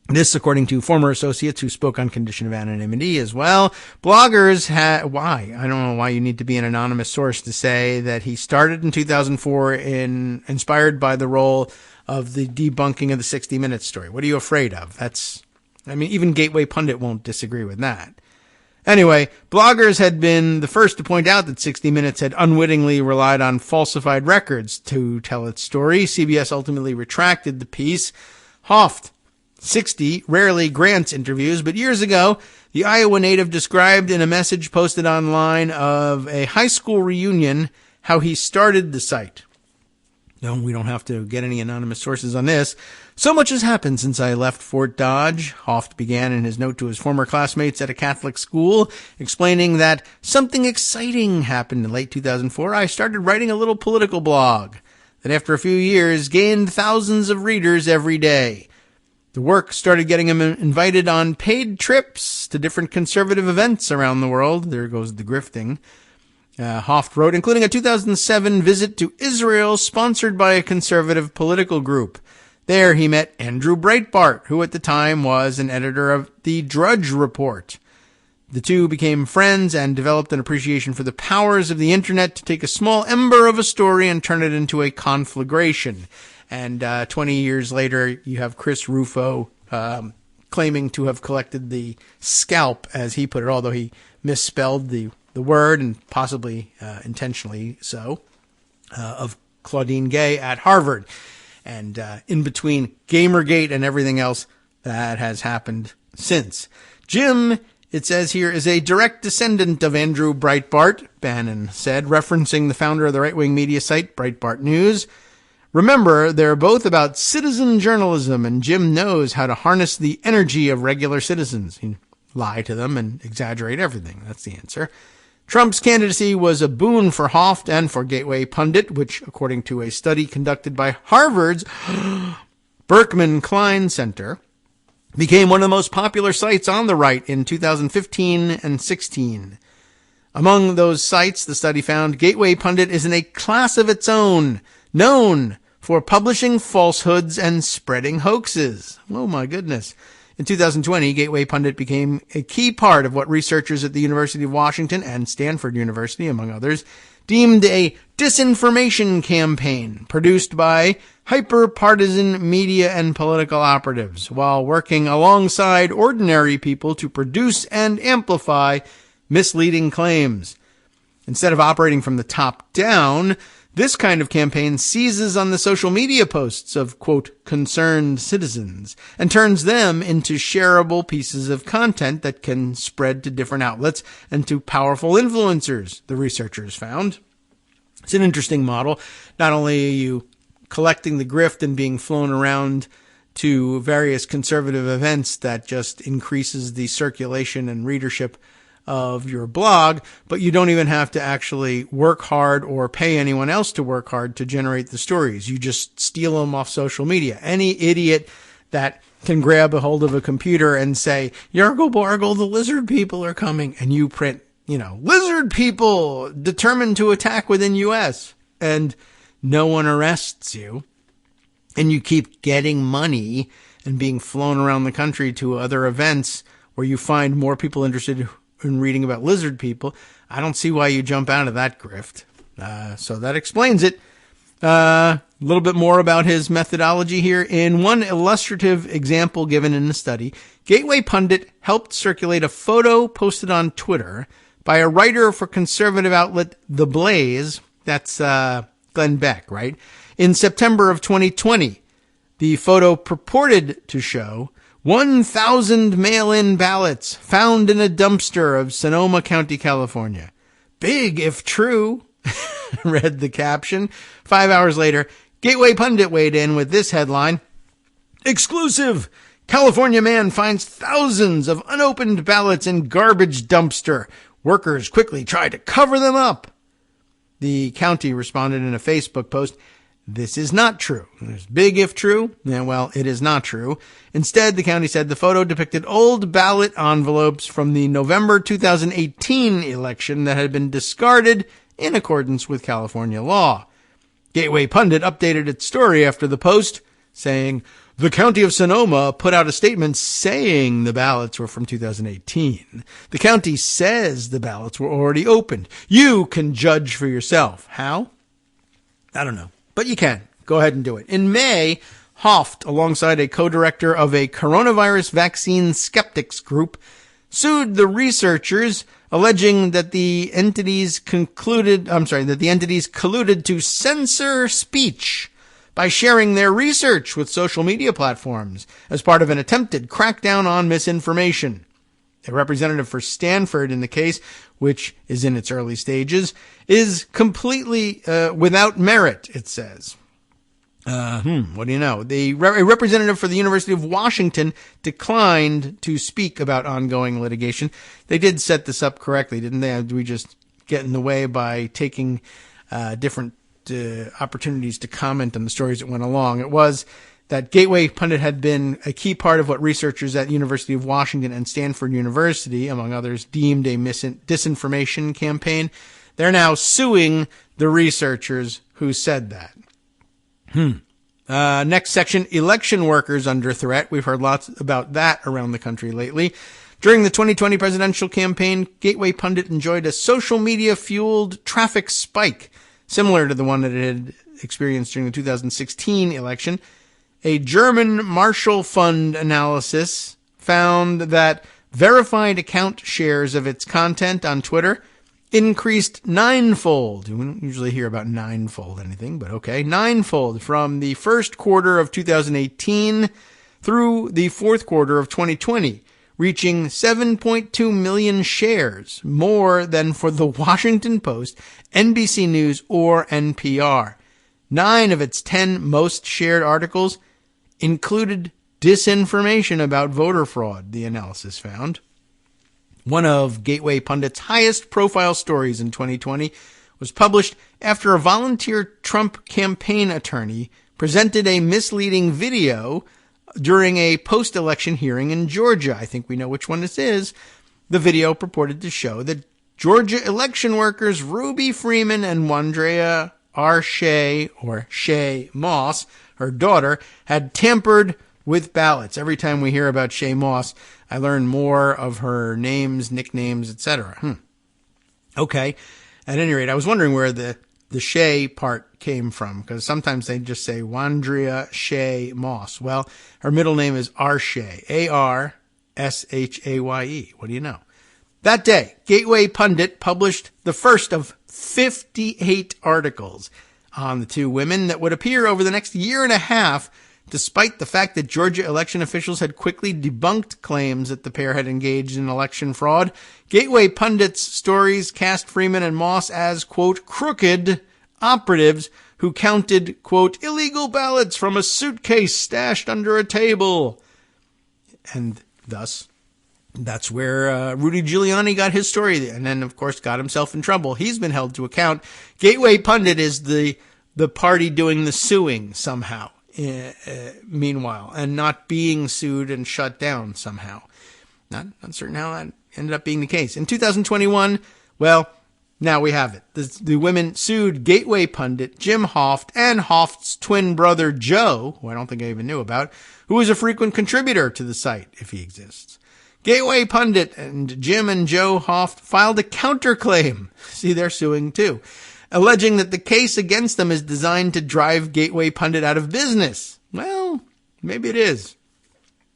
This, according to former associates who spoke on condition of anonymity as well. Bloggers why? I don't know why you need to be an anonymous source to say that he started in 2004 inspired by the role of the debunking of the 60 Minutes story. What are you afraid of? Even Gateway Pundit won't disagree with that. Anyway, bloggers had been the first to point out that 60 Minutes had unwittingly relied on falsified records to tell its story. CBS ultimately retracted the piece. Hoft, 60, rarely grants interviews, but years ago, the Iowa native described in a message posted online of a high school reunion how he started the site. No, we don't have to get any anonymous sources on this. So much has happened since I left Fort Dodge. Hoft began in his note to his former classmates at a Catholic school, explaining that something exciting happened in late 2004. I started writing a little political blog that after a few years gained thousands of readers every day. The work started getting him invited on paid trips to different conservative events around the world. There goes the grifting. Hoft wrote, including a 2007 visit to Israel sponsored by a conservative political group. There he met Andrew Breitbart, who at the time was an editor of the Drudge Report. The two became friends and developed an appreciation for the powers of the internet to take a small ember of a story and turn it into a conflagration. And 20 years later, you have Chris Rufo claiming to have collected the scalp, as he put it, although he misspelled the word, and possibly intentionally so, of Claudine Gay at Harvard. And in between Gamergate and everything else that has happened since. Jim, it says here, is a direct descendant of Andrew Breitbart, Bannon said, referencing the founder of the right-wing media site Breitbart News. Remember, they're both about citizen journalism, and Jim knows how to harness the energy of regular citizens. He lie to them and exaggerate everything. That's the answer. Trump's candidacy was a boon for Hoft and for Gateway Pundit, which, according to a study conducted by Harvard's Berkman Klein Center, became one of the most popular sites on the right in 2015 and 16. Among those sites, the study found Gateway Pundit is in a class of its own, known for publishing falsehoods and spreading hoaxes. Oh, my goodness. In 2020, Gateway Pundit became a key part of what researchers at the University of Washington and Stanford University, among others, deemed a disinformation campaign produced by hyper-partisan media and political operatives, while working alongside ordinary people to produce and amplify misleading claims. Instead of operating from the top down, this kind of campaign seizes on the social media posts of, quote, concerned citizens and turns them into shareable pieces of content that can spread to different outlets and to powerful influencers, the researchers found. It's an interesting model. Not only are you collecting the grift and being flown around to various conservative events that just increases the circulation and readership of your blog, but you don't even have to actually work hard or pay anyone else to work hard to generate the stories. You just steal them off social media. Any idiot that can grab a hold of a computer and say, Yargle Bargle, the lizard people are coming, and you print, lizard people determined to attack within U.S., and no one arrests you, and you keep getting money and being flown around the country to other events where you find more people interested in reading about lizard people. I don't see why you jump out of that grift. So that explains it. A little bit more about his methodology here. In one illustrative example given in the study, Gateway Pundit helped circulate a photo posted on Twitter by a writer for conservative outlet The Blaze. That's Glenn Beck, right? In September of 2020, the photo purported to show 1,000 mail-in ballots found in a dumpster of Sonoma County, California. Big if true, read the caption. 5 hours later, Gateway Pundit weighed in with this headline: Exclusive! California man finds thousands of unopened ballots in garbage dumpster. Workers quickly try to cover them up. The county responded in a Facebook post, This is not true. There's big if true. Yeah, well, it is not true. Instead, the county said the photo depicted old ballot envelopes from the November 2018 election that had been discarded in accordance with California law. Gateway Pundit updated its story after the post, saying, "The county of Sonoma put out a statement saying the ballots were from 2018. The county says the ballots were already opened. You can judge for yourself." How? I don't know. But you can. Go ahead and do it. In May, Hoft, alongside a co-director of a coronavirus vaccine skeptics group, sued the researchers, alleging that the entities colluded to censor speech by sharing their research with social media platforms as part of an attempted crackdown on misinformation. A representative for Stanford in the case, which is in its early stages, is completely without merit, it says. What do you know? A representative for the University of Washington declined to speak about ongoing litigation. They did set this up correctly, didn't they? We just get in the way by taking different opportunities to comment on the stories that went along. It was that Gateway Pundit had been a key part of what researchers at University of Washington and Stanford University, among others, deemed a disinformation campaign. They're now suing the researchers who said that. Next section, election workers under threat. We've heard lots about that around the country lately. During the 2020 presidential campaign, Gateway Pundit enjoyed a social media-fueled traffic spike, similar to the one that it had experienced during the 2016 election. A German Marshall Fund analysis found that verified account shares of its content on Twitter increased ninefold. We don't usually hear about ninefold anything, but okay. Ninefold from the first quarter of 2018 through the fourth quarter of 2020, reaching 7.2 million shares, more than for the Washington Post, NBC News, or NPR. 9 of its 10 most shared articles included disinformation about voter fraud, the analysis found. One of Gateway Pundit's highest profile stories in 2020 was published after a volunteer Trump campaign attorney presented a misleading video during a post-election hearing in Georgia. I think we know which one this is. The video purported to show that Georgia election workers Ruby Freeman and Wandrea R. Shea, or Shay Moss, her daughter, had tampered with ballots. Every time we hear about Shay Moss, I learn more of her names, nicknames, etc. Okay. At any rate, I was wondering where the Shay part came from, because sometimes they just say Wandrea Shay Moss. Well, her middle name is Arshay, A-R-S-H-A-Y-E. What do you know? That day, Gateway Pundit published the first of 58 articles on the two women that would appear over the next year and a half, despite the fact that Georgia election officials had quickly debunked claims that the pair had engaged in election fraud. Gateway Pundit's stories cast Freeman and Moss as, quote, crooked operatives who counted, quote, illegal ballots from a suitcase stashed under a table. And thus, that's where Rudy Giuliani got his story, and then, of course, got himself in trouble. He's been held to account. Gateway Pundit is the party doing the suing somehow, meanwhile, and not being sued and shut down somehow. Not certain how that ended up being the case. In 2021, well, now we have it. The women sued Gateway Pundit, Jim Hoft, and Hoft's twin brother, Joe, who I don't think I even knew about, who is a frequent contributor to the site, if he exists. Gateway Pundit and Jim and Joe Hoft filed a counterclaim. See, they're suing too, alleging that the case against them is designed to drive Gateway Pundit out of business. Well, maybe it is.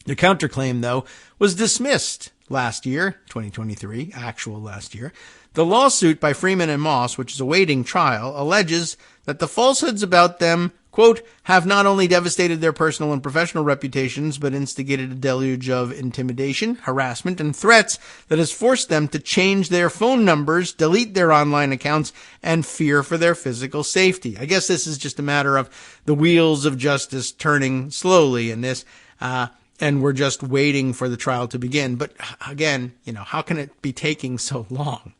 The counterclaim, though, was dismissed last year, 2023, actual last year. The lawsuit by Freeman and Moss, which is awaiting trial, alleges that the falsehoods about them, quote, have not only devastated their personal and professional reputations, but instigated a deluge of intimidation, harassment, and threats that has forced them to change their phone numbers, delete their online accounts, and fear for their physical safety. I guess this is just a matter of the wheels of justice turning slowly in this, and we're just waiting for the trial to begin. But again, how can it be taking so long?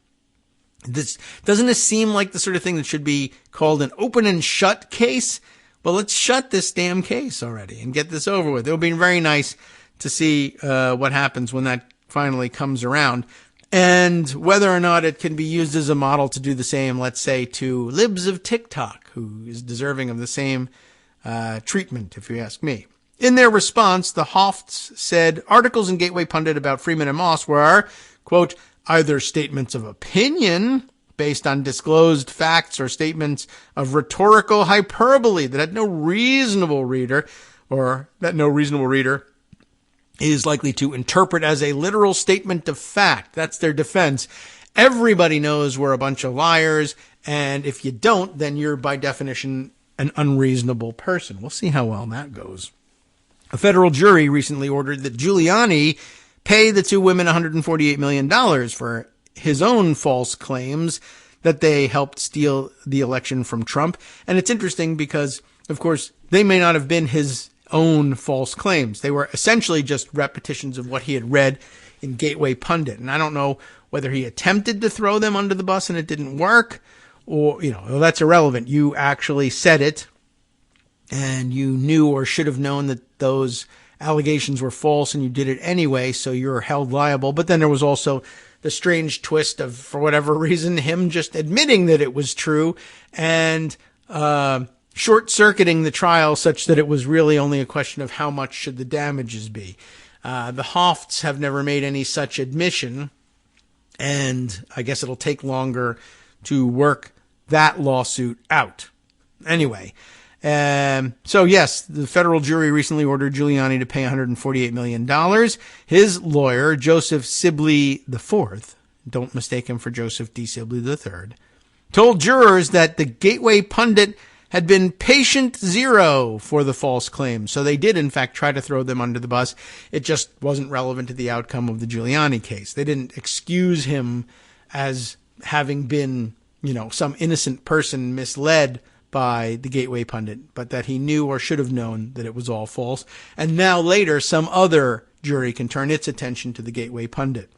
Doesn't this seem like the sort of thing that should be called an open and shut case? But let's shut this damn case already and get this over with. It'll be very nice to see what happens when that finally comes around, and whether or not it can be used as a model to do the same, let's say, to libs of TikTok, who is deserving of the same treatment, if you ask me. In their response, the Hofts said articles in Gateway Pundit about Freeman and Moss were, quote, either statements of opinion based on disclosed facts or statements of rhetorical hyperbole that had no reasonable reader, or that no reasonable reader is likely to interpret as a literal statement of fact. That's their defense. Everybody knows we're a bunch of liars, and if you don't, then you're by definition an unreasonable person. We'll see how well that goes. A federal jury recently ordered that Giuliani pay the two women $148 million for his own false claims that they helped steal the election from Trump. And it's interesting because, of course, they may not have been his own false claims. They were essentially just repetitions of what he had read in Gateway Pundit. And I don't know whether he attempted to throw them under the bus and it didn't work, or, well, that's irrelevant. You actually said it, and you knew or should have known that those allegations were false, and you did it anyway, so you're held liable. But then there was also the strange twist of, for whatever reason, him just admitting that it was true and short-circuiting the trial such that it was really only a question of how much should the damages be. The Hofts have never made any such admission, and I guess it'll take longer to work that lawsuit out. Anyway, so yes, the federal jury recently ordered Giuliani to pay $148 million. His lawyer, Joseph Sibley IV, don't mistake him for Joseph D. Sibley III, told jurors that the Gateway Pundit had been patient zero for the false claims. So they did, in fact, try to throw them under the bus. It just wasn't relevant to the outcome of the Giuliani case. They didn't excuse him as having been, some innocent person misled by the Gateway Pundit, but that he knew or should have known that it was all false. And now later, some other jury can turn its attention to the Gateway Pundit.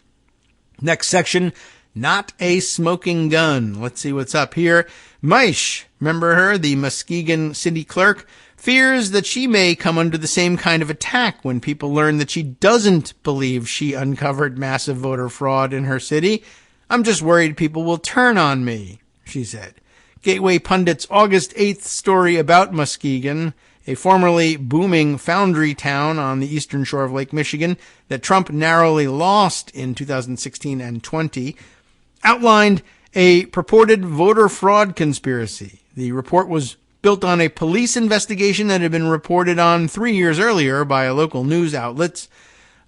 Next section, not a smoking gun. Let's see what's up here. Maish, remember her, the Muskegon city clerk, fears that she may come under the same kind of attack when people learn that she doesn't believe she uncovered massive voter fraud in her city. I'm just worried people will turn on me, she said. Gateway Pundit's August 8th story about Muskegon, a formerly booming foundry town on the eastern shore of Lake Michigan that Trump narrowly lost in 2016 and 20, outlined a purported voter fraud conspiracy. The report was built on a police investigation that had been reported on 3 years earlier by local news outlets.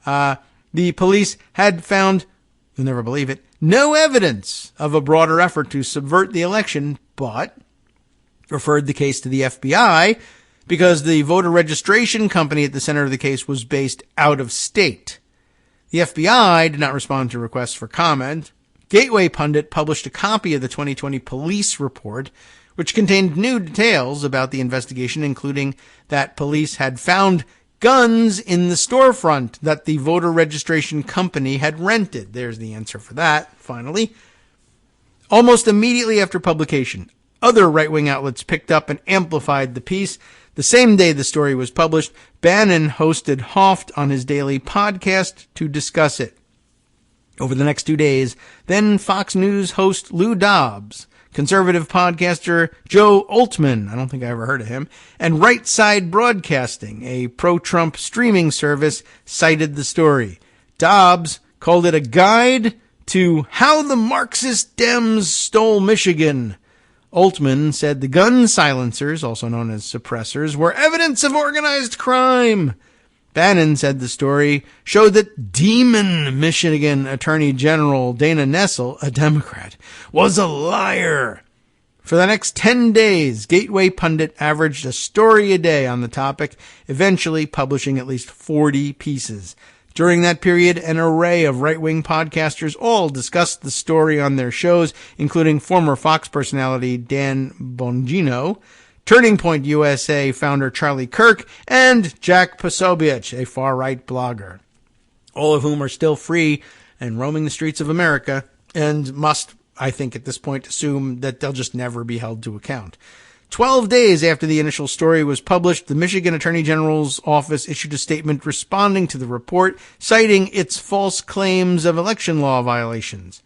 The police had found, you'll never believe it, no evidence of a broader effort to subvert the election, but referred the case to the FBI because the voter registration company at the center of the case was based out of state. The FBI did not respond to requests for comment. Gateway Pundit published a copy of the 2020 police report, which contained new details about the investigation, including that police had found guns in the storefront that the voter registration company had rented. There's the answer for that, finally. Almost immediately after publication, other right-wing outlets picked up and amplified the piece. The same day the story was published, Bannon hosted Hoft on his daily podcast to discuss it. Over the next 2 days, then Fox News host Lou Dobbs, conservative podcaster Joe Altman, I don't think I ever heard of him, and Right Side Broadcasting, a pro-Trump streaming service, cited the story. Dobbs called it a guide to how the Marxist Dems stole Michigan. Altman said the gun silencers, also known as suppressors, were evidence of organized crime. Bannon said the story showed that Demon Michigan Attorney General Dana Nessel, a Democrat, was a liar. For the next 10 days, Gateway Pundit averaged a story a day on the topic, eventually publishing at least 40 pieces. During that period, an array of right-wing podcasters all discussed the story on their shows, including former Fox personality Dan Bongino, Turning Point USA founder Charlie Kirk, and Jack Posobiec, a far-right blogger, all of whom are still free and roaming the streets of America and must, I think, at this point assume that they'll just never be held to account. 12 days after the initial story was published, the Michigan Attorney General's office issued a statement responding to the report, citing its false claims of election law violations.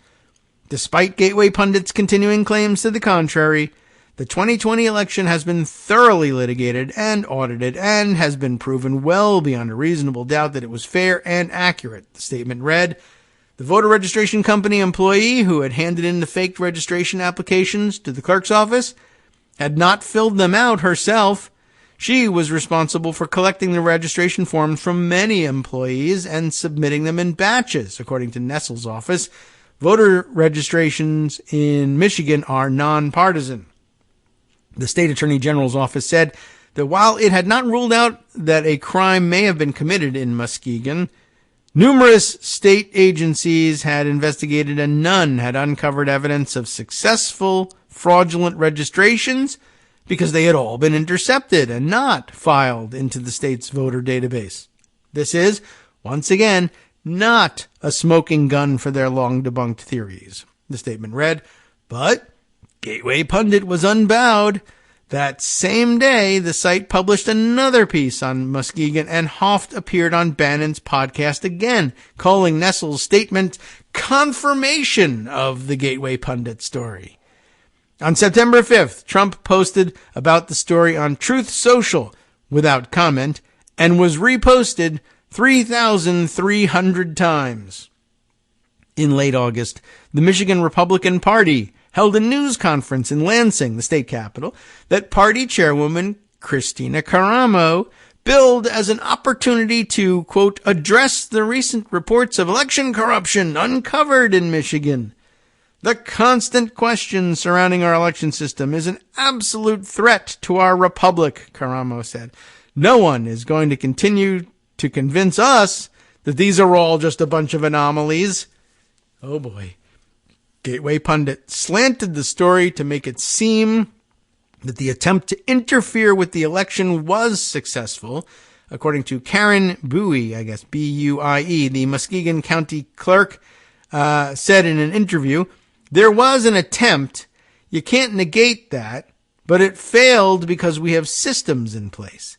Despite Gateway Pundit's continuing claims to the contrary, the 2020 election has been thoroughly litigated and audited and has been proven well beyond a reasonable doubt that it was fair and accurate. The statement read, the voter registration company employee who had handed in the faked registration applications to the clerk's office had not filled them out herself. She was responsible for collecting the registration forms from many employees and submitting them in batches. According to Nessel's office, voter registrations in Michigan are nonpartisan. The state attorney general's office said that while it had not ruled out that a crime may have been committed in Muskegon, numerous state agencies had investigated and none had uncovered evidence of successful fraudulent registrations because they had all been intercepted and not filed into the state's voter database. This is, once again, not a smoking gun for their long-debunked theories. The statement read, but Gateway Pundit was unbowed. That same day, the site published another piece on Muskegon, and Hoft appeared on Bannon's podcast again, calling Nessel's statement confirmation of the Gateway Pundit story. On September 5th, Trump posted about the story on Truth Social without comment and was reposted 3,300 times. In late August, the Michigan Republican Party held a news conference in Lansing, the state capital, that party chairwoman Christina Caramo billed as an opportunity to, quote, address the recent reports of election corruption uncovered in Michigan. The constant question surrounding our election system is an absolute threat to our republic, Caramo said. No one is going to continue to convince us that these are all just a bunch of anomalies. Oh boy. Gateway Pundit slanted the story to make it seem that the attempt to interfere with the election was successful. According to Karen Buie, I guess, B-U-I-E, the Muskegon County clerk, said in an interview, there was an attempt. You can't negate that, but it failed because we have systems in place.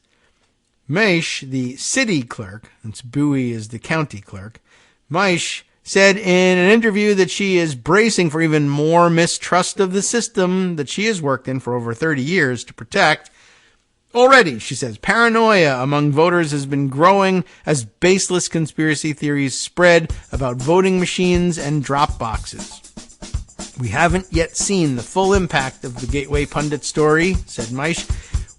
Maish, the city clerk, and Buie is the county clerk, Maish said in an interview that she is bracing for even more mistrust of the system that she has worked in for over 30 years to protect. Already, she says, paranoia among voters has been growing as baseless conspiracy theories spread about voting machines and drop boxes. We haven't yet seen the full impact of the Gateway Pundit story, said Maish.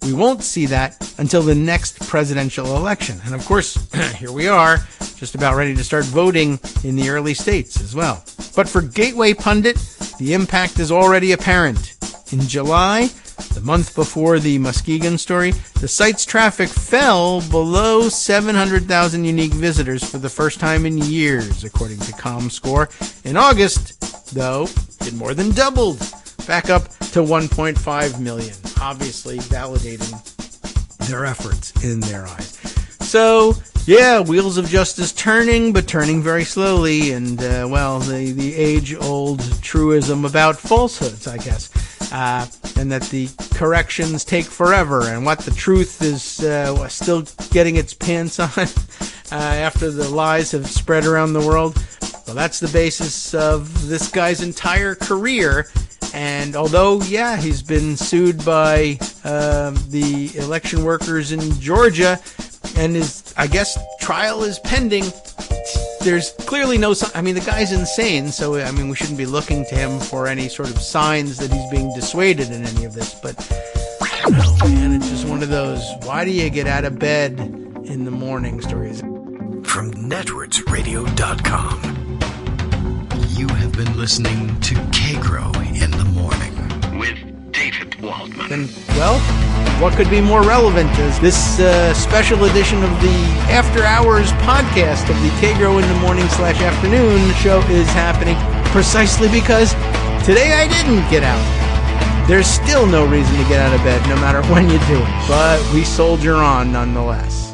We won't see that until the next presidential election. And of course, here we are, just about ready to start voting in the early states as well. But for Gateway Pundit, the impact is already apparent. In July, the month before the Muskegon story, the site's traffic fell below 700,000 unique visitors for the first time in years, according to ComScore. In August, though, it more than doubled, back up to 1.5 million, obviously validating their efforts in their eyes. So, yeah, wheels of justice turning, but turning very slowly, and, the age-old truism about falsehoods, I guess, and that the corrections take forever, and what the truth is still getting its pants on after the lies have spread around the world. Well, that's the basis of this guy's entire career. And although, he's been sued by the election workers in Georgia, and his, I guess, trial is pending, there's clearly no sign. I mean, the guy's insane, so, we shouldn't be looking to him for any sort of signs that he's being dissuaded in any of this. But, I don't know, man, it's just one of those, why do you get out of bed in the morning stories? From networksradio.com. You have been listening to Kagro in the Morning with David Waldman. And, well, what could be more relevant as this special edition of the After Hours podcast of the Kagro in the Morning / afternoon show is happening precisely because today I didn't get out. There's still no reason to get out of bed no matter when you do it, but we soldier on nonetheless.